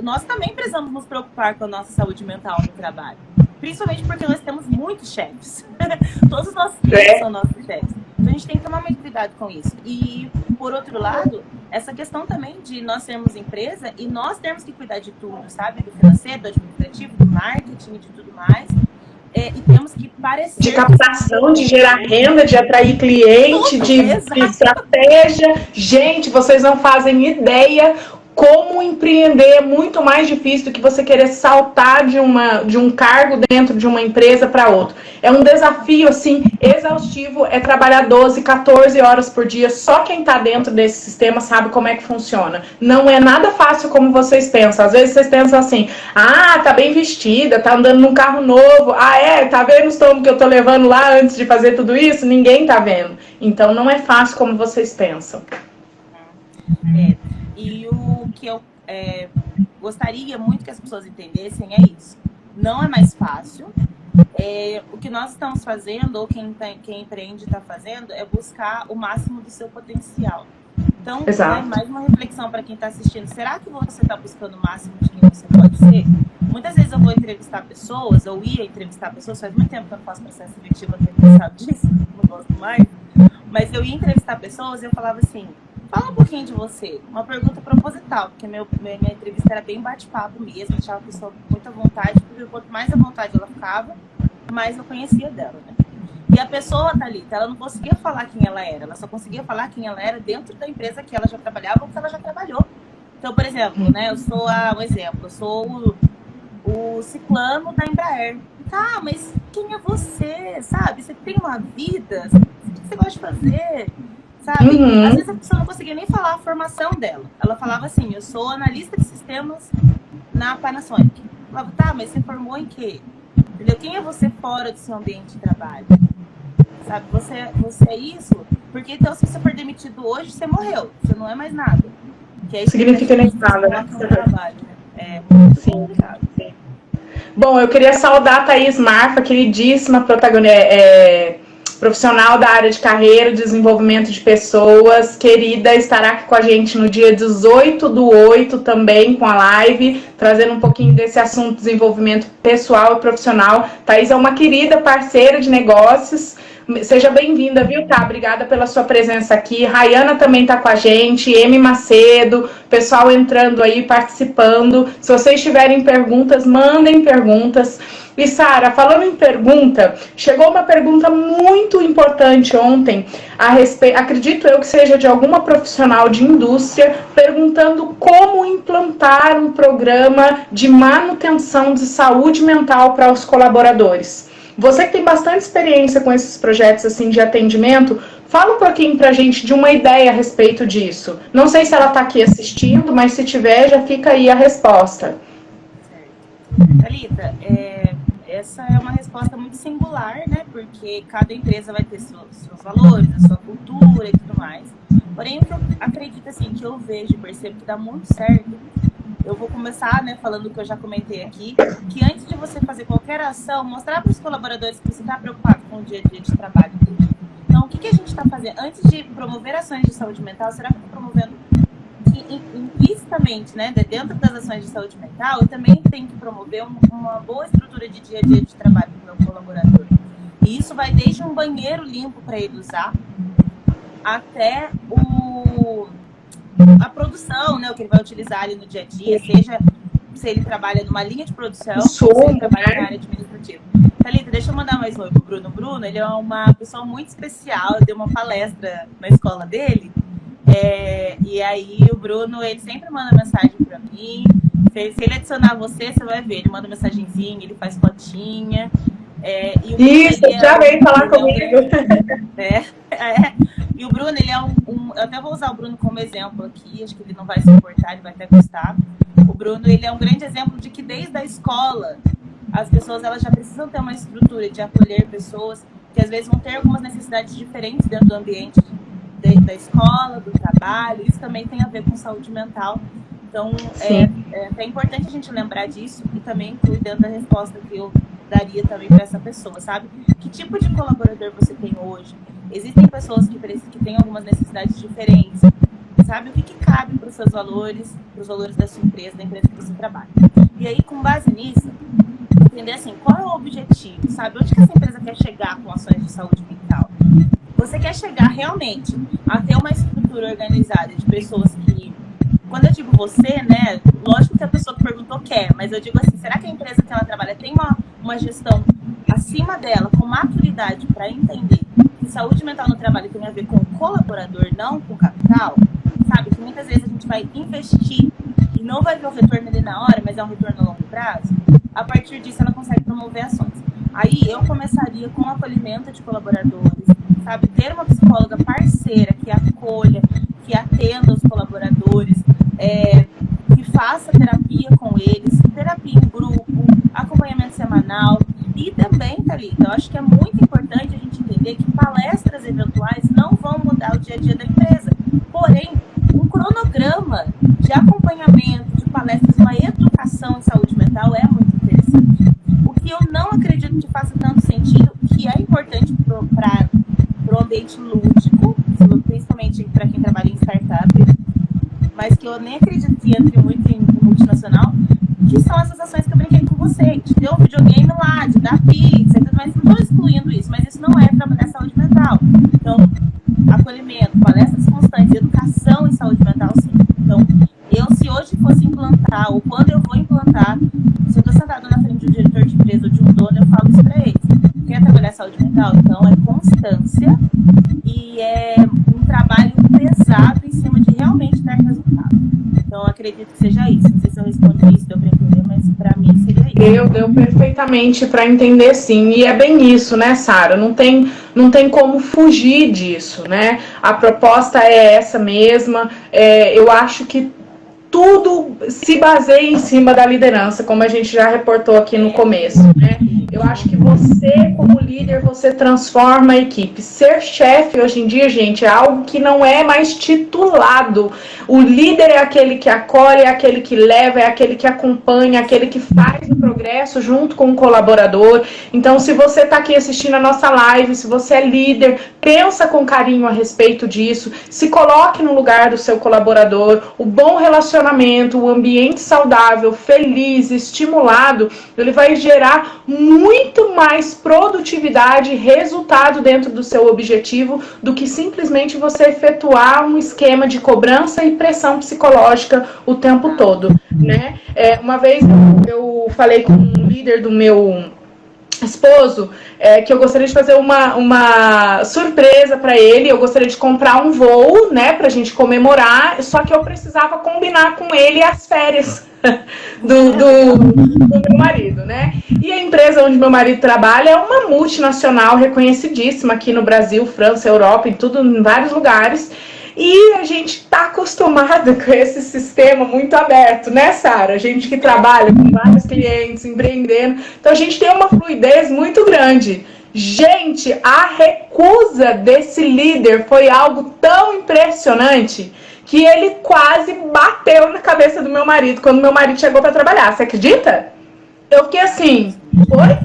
nós também precisamos nos preocupar com a nossa saúde mental no trabalho. Principalmente porque nós temos muitos chefes. Todos os nossos clientes são nossos chefes. Então a gente tem que tomar muito cuidado com isso. E, por outro lado, essa questão também de nós sermos empresa e nós termos que cuidar de tudo, sabe? Do financeiro, do administrativo, do marketing e de tudo mais. E temos que parecer... De captação, de gerar renda, de atrair cliente, tudo, de estratégia. Gente, vocês não fazem ideia como empreender é muito mais difícil do que você querer saltar de um cargo dentro de uma empresa para outro. É um desafio, assim, exaustivo, é trabalhar 12, 14 horas por dia. Só quem está dentro desse sistema sabe como é que funciona. Não é nada fácil como vocês pensam. Às vezes vocês pensam assim, tá bem vestida, tá andando num carro novo, tá vendo os tombos que eu tô levando lá antes de fazer tudo isso? Ninguém tá vendo. Então não é fácil como vocês pensam. E o que eu gostaria muito que as pessoas entendessem é isso. Não é mais fácil. O que nós estamos fazendo, ou quem empreende está fazendo, é buscar o máximo do seu potencial. Então, mais uma reflexão para quem está assistindo. Será que você está buscando o máximo de quem você pode ser? Muitas vezes eu vou entrevistar pessoas, ou ia entrevistar pessoas, faz muito tempo que eu não faço processo seletivo, até que sabe disso, não gosto mais. Mas eu ia entrevistar pessoas e eu falava assim, fala um pouquinho de você, uma pergunta proposital, porque minha entrevista era bem bate-papo mesmo, deixava a pessoa com muita vontade, porque quanto mais à vontade ela ficava, mais eu conhecia dela, né? E a pessoa, Thalita, ela não conseguia falar quem ela era, ela só conseguia falar quem ela era dentro da empresa que ela já trabalhava ou que ela já trabalhou. Então, por exemplo, né, eu sou eu sou o ciclano da Embraer. Tá, mas quem é você, sabe? Você tem uma vida, o que você gosta de fazer? Sabe? Às vezes a pessoa não conseguia nem falar a formação dela. Ela falava assim, eu sou analista de sistemas na Panasonic. Eu falava, tá, mas você formou em quê? Entendeu? Quem é você fora do seu ambiente de trabalho? Sabe? Você é isso? Porque então se você for demitido hoje, você morreu. Você não é mais nada. Que é isso significa nem nada, né? Trabalho, né? É muito complicado. Sim. Bom, eu queria saudar a Thaís Marfa, queridíssima profissional da área de carreira, desenvolvimento de pessoas, querida, estará aqui com a gente no dia 18/8 também com a live, trazendo um pouquinho desse assunto desenvolvimento pessoal e profissional. Thaís é uma querida parceira de negócios. Seja bem-vinda, viu, tá? Obrigada pela sua presença aqui. Rayana também tá com a gente, M. Macedo, pessoal entrando aí, participando. Se vocês tiverem perguntas, mandem perguntas. E, Sara, falando em pergunta, chegou uma pergunta muito importante ontem, acredito eu que seja de alguma profissional de indústria, perguntando como implantar um programa de manutenção de saúde mental para os colaboradores. Você que tem bastante experiência com esses projetos assim de atendimento, fala um pouquinho pra gente de uma ideia a respeito disso. Não sei se ela está aqui assistindo, mas se tiver, já fica aí a resposta. Thalita, essa é uma resposta muito singular, né? Porque cada empresa vai ter seus valores, a sua cultura e tudo mais. Porém, o que eu acredito, assim, que eu vejo e percebo que dá muito certo, eu vou começar, né, falando o que eu já comentei aqui, que antes de você fazer qualquer ação, mostrar para os colaboradores que você está preocupado com o dia a dia de trabalho. Então, o que a gente está fazendo? Antes de promover ações de saúde mental, será que eu estou promovendo implicitamente, né, dentro das ações de saúde mental, eu também tenho que promover uma boa estrutura de dia a dia de trabalho para o meu colaborador. E isso vai desde um banheiro limpo para ele usar, até a produção, né, o que ele vai utilizar ali no dia a dia, seja se ele trabalha numa linha de produção, ou se ele trabalha na área administrativa. Thalita, deixa eu mandar mais um oi pro Bruno. O Bruno, ele é uma pessoa muito especial, eu dei uma palestra na escola dele, e aí o Bruno, ele sempre manda mensagem pra mim, se ele adicionar você vai ver, ele manda mensagenzinha, ele faz fotinha. Isso, já veio falar comigo. E o Bruno, ele é eu até vou usar o Bruno como exemplo aqui, acho que ele não vai se importar, ele vai até gostar. O Bruno, ele é um grande exemplo de que desde a escola, as pessoas elas já precisam ter uma estrutura de acolher pessoas que às vezes vão ter algumas necessidades diferentes dentro do ambiente da escola, do trabalho. Isso também tem a ver com saúde mental. Então, é importante a gente lembrar disso e também incluir dentro da resposta que eu daria também para essa pessoa, sabe? Que tipo de colaborador você tem hoje? Existem pessoas que têm algumas necessidades diferentes. sabe? O que cabe para os seus valores, para os valores da sua empresa, da empresa que você trabalha. E aí, com base nisso, entender assim, qual é o objetivo, sabe? Onde que essa empresa quer chegar com ações de saúde mental? Você quer chegar realmente a ter uma estrutura organizada de pessoas que, quando eu digo você, né, lógico que a pessoa que perguntou quer, mas eu digo assim, será que a empresa que ela trabalha tem uma gestão acima dela, com maturidade para entender que saúde mental no trabalho tem a ver com o colaborador, não com o capital? Sabe, que muitas vezes a gente vai investir e não vai ver o retorno ali na hora, mas é um retorno a longo prazo. A partir disso, ela consegue promover ações. Aí eu começaria com o acolhimento de colaboradores, sabe? Ter uma psicóloga parceira que acolha, que atenda os colaboradores, que faça terapia com eles, terapia em grupo, acompanhamento semanal. E também, Thalita, eu acho que é muito importante a gente entender que palestras eventuais não vão mudar o dia a dia da empresa. Porém, um cronograma de acompanhamento, de palestras, uma educação em saúde mental é muito interessante. O que eu não acredito que faça tanto sentido, que é importante para o ambiente lúdico, principalmente para quem trabalha em startup, mas que eu nem acredito que entre muito em multinacional, que são essas ações que eu brinquei com você, de ter um videogame lá, de dar pizza, mas não estou excluindo isso, mas isso não é trabalhar saúde mental. Então, acolhimento, palestras constantes, educação em saúde mental, sim. Então, se hoje fosse implantar, ou quando eu vou implantar, se eu estou sentado na frente de um diretor de empresa ou de um dono, eu falo isso para eles. Quer trabalhar saúde mental? Então, é constância e é um trabalho pesado em cima de realmente dar resultado. Então, eu acredito que seja isso. Não sei se eu respondi isso, deu para entender, mas para mim seria isso. Deu perfeitamente para entender, sim. E é bem isso, né, Sara? Não tem como fugir disso, né? A proposta é essa mesma. Eu acho que tudo se baseia em cima da liderança, como a gente já reportou aqui no começo, né? Eu acho que você, como líder, você transforma a equipe. Ser chefe, hoje em dia, gente, é algo que não é mais titulado. O líder é aquele que acolhe, é aquele que leva, é aquele que acompanha, é aquele que faz o progresso junto com o colaborador. Então, se você está aqui assistindo a nossa live, se você é líder, pensa com carinho a respeito disso, se coloque no lugar do seu colaborador. O bom relacionamento, o ambiente saudável, feliz, estimulado, ele vai gerar muito mais produtividade e resultado dentro do seu objetivo do que simplesmente você efetuar um esquema de cobrança e pressão psicológica o tempo todo, né? Uma vez eu falei com um líder do meu esposo que eu gostaria de fazer uma surpresa para ele. Eu gostaria de comprar um voo, né, pra gente comemorar, só que eu precisava combinar com ele as férias do meu marido, né? E a empresa onde meu marido trabalha é uma multinacional reconhecidíssima aqui no Brasil, França, Europa, em vários lugares. E a gente está acostumado com esse sistema muito aberto, né, Sara? A gente que trabalha com vários clientes, empreendendo. Então, a gente tem uma fluidez muito grande. Gente, a recusa desse líder foi algo tão impressionante que ele quase bateu na cabeça do meu marido quando meu marido chegou para trabalhar. Você acredita? Eu fiquei assim, oi?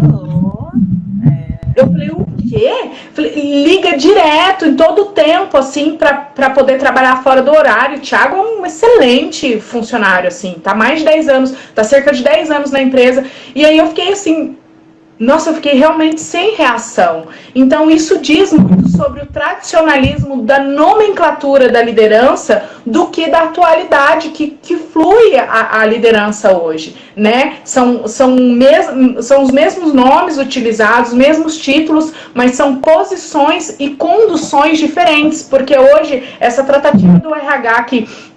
Eu falei, o quê? Falei, liga direto, em todo o tempo, assim, pra poder trabalhar fora do horário. O Thiago é um excelente funcionário, assim, tá mais de 10 anos, tá cerca de 10 anos na empresa. E aí eu fiquei assim, nossa, eu fiquei realmente sem reação. Então isso diz muito sobre o tradicionalismo da nomenclatura da liderança do que da atualidade que flui a liderança hoje, né? São os mesmos nomes utilizados, os mesmos títulos, mas são posições e conduções diferentes, porque hoje essa tratativa do RH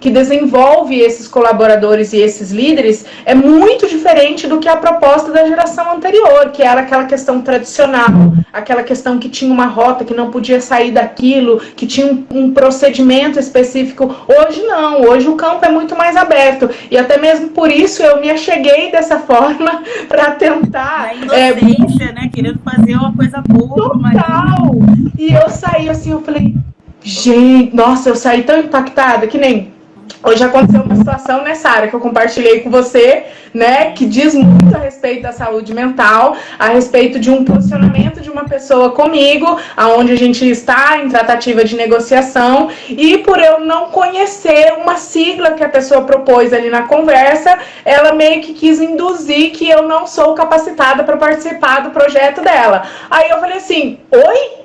que desenvolve esses colaboradores e esses líderes é muito diferente do que a proposta da geração anterior, que era aquela questão tradicional, aquela questão que tinha uma rota, que não podia sair daquilo, que tinha um procedimento específico. Hoje não, hoje o campo é muito mais aberto, e até mesmo por isso eu me acheguei dessa forma para tentar... Na inocência, né? Querendo fazer uma coisa boa. Total! E eu saí assim, eu falei, gente, nossa, eu saí tão impactada, que nem... hoje aconteceu uma situação nessa área que eu compartilhei com você, né, que diz muito a respeito da saúde mental, a respeito de um posicionamento de uma pessoa comigo, aonde a gente está em tratativa de negociação, e por eu não conhecer uma sigla que a pessoa propôs ali na conversa, ela meio que quis induzir que eu não sou capacitada para participar do projeto dela. Aí eu falei assim, oi?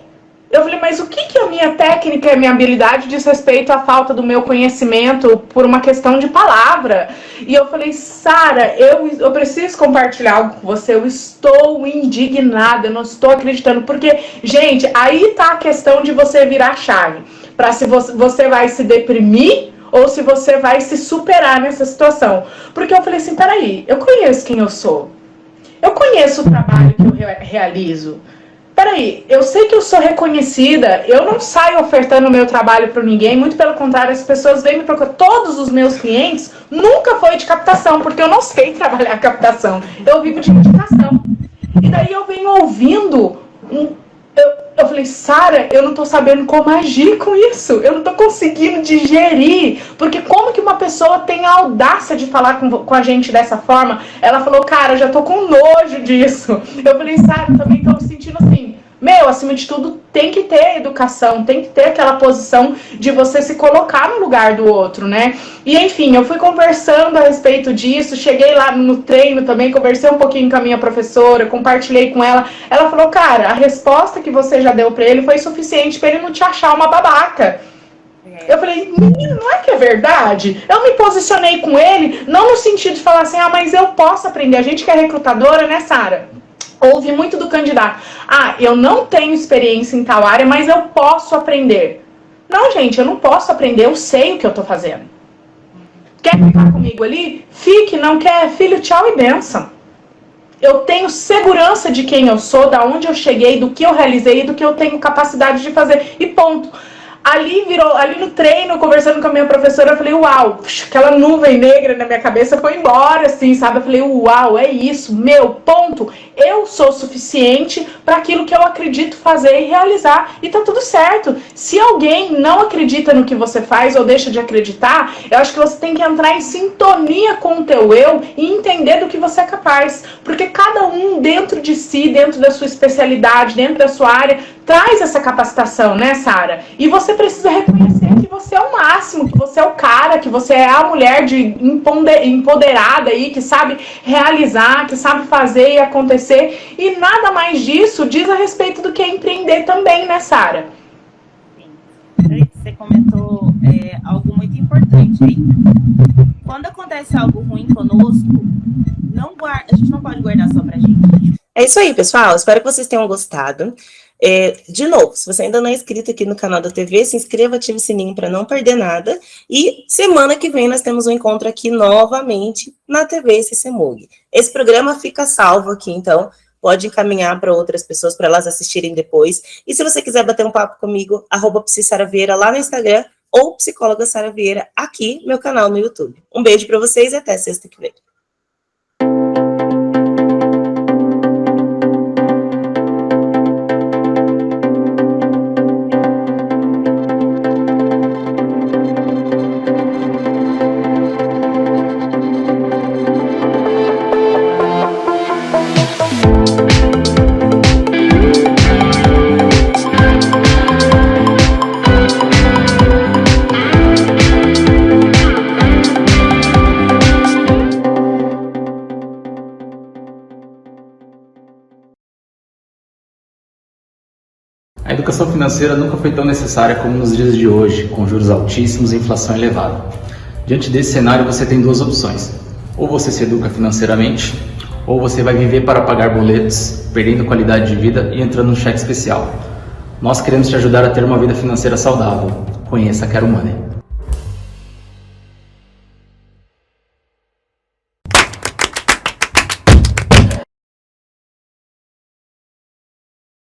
Eu falei, mas o que a minha técnica e a minha habilidade diz respeito à falta do meu conhecimento por uma questão de palavra? E eu falei, Sara, eu preciso compartilhar algo com você, eu estou indignada, eu não estou acreditando, porque, gente, aí tá a questão de você virar a chave, para se você vai se deprimir ou se você vai se superar nessa situação. Porque eu falei assim, peraí, eu conheço quem eu sou, eu conheço o trabalho que eu realizo. Peraí, eu sei que eu sou reconhecida, eu não saio ofertando o meu trabalho para ninguém, muito pelo contrário, as pessoas vêm me procurar. Todos os meus clientes nunca foi de captação, porque eu não sei trabalhar captação, eu vivo de indicação. E daí eu venho ouvindo, eu falei, Sara, eu não tô sabendo como agir com isso, eu não tô conseguindo digerir, porque como que uma pessoa tem a audácia de falar com a gente dessa forma? Ela falou, cara, eu já tô com nojo disso. Eu falei, Sara, eu também tô sentindo assim, meu, acima de tudo, tem que ter educação, tem que ter aquela posição de você se colocar no lugar do outro, né? E, enfim, eu fui conversando a respeito disso, cheguei lá no treino também, conversei um pouquinho com a minha professora, compartilhei com ela. Ela falou, cara, a resposta que você já deu pra ele foi suficiente pra ele não te achar uma babaca. Eu falei, menino, não é que é verdade? Eu me posicionei com ele, não no sentido de falar assim, ah, mas eu posso aprender. A gente que é recrutadora, né, Sara? Ouve muito do candidato. Ah, eu não tenho experiência em tal área, mas eu posso aprender. Não, gente, eu não posso aprender, eu sei o que eu tô fazendo. Quer ficar comigo ali? Fique, não quer? Filho, tchau e bênção. Eu tenho segurança de quem eu sou, da onde eu cheguei, do que eu realizei e do que eu tenho capacidade de fazer. E ponto. Ali no treino, conversando com a minha professora, eu falei, uau, aquela nuvem negra na minha cabeça foi embora, assim, sabe? Eu falei, uau, é isso, meu, ponto. Eu sou suficiente para aquilo que eu acredito fazer e realizar, e tá tudo certo. Se alguém não acredita no que você faz ou deixa de acreditar, eu acho que você tem que entrar em sintonia com o teu eu e entender do que você é capaz. Porque cada um dentro de si, dentro da sua especialidade, dentro da sua área, traz essa capacitação, né, Sara? E você precisa reconhecer que você é o máximo, que você é o cara, que você é a mulher empoderada aí, que sabe realizar, que sabe fazer e acontecer. E nada mais disso diz a respeito do que é empreender também, né, Sara? Sim. Você comentou algo muito importante aí. Quando acontece algo ruim conosco, a gente não pode guardar só pra gente. É isso aí, pessoal. Espero que vocês tenham gostado. De novo, se você ainda não é inscrito aqui no canal da TV, se inscreva, ative o sininho para não perder nada. E semana que vem nós temos um encontro aqui novamente na TV CCMUG. Esse programa fica salvo aqui, então pode encaminhar para outras pessoas, para elas assistirem depois. E se você quiser bater um papo comigo, @psissaravieira lá no Instagram, ou psicóloga Sara Vieira aqui, meu canal no YouTube. Um beijo para vocês e até sexta que vem. A educação financeira nunca foi tão necessária como nos dias de hoje, com juros altíssimos e inflação elevada. Diante desse cenário, você tem duas opções. Ou você se educa financeiramente, ou você vai viver para pagar boletos, perdendo qualidade de vida e entrando no cheque especial. Nós queremos te ajudar a ter uma vida financeira saudável. Conheça a Quero Money.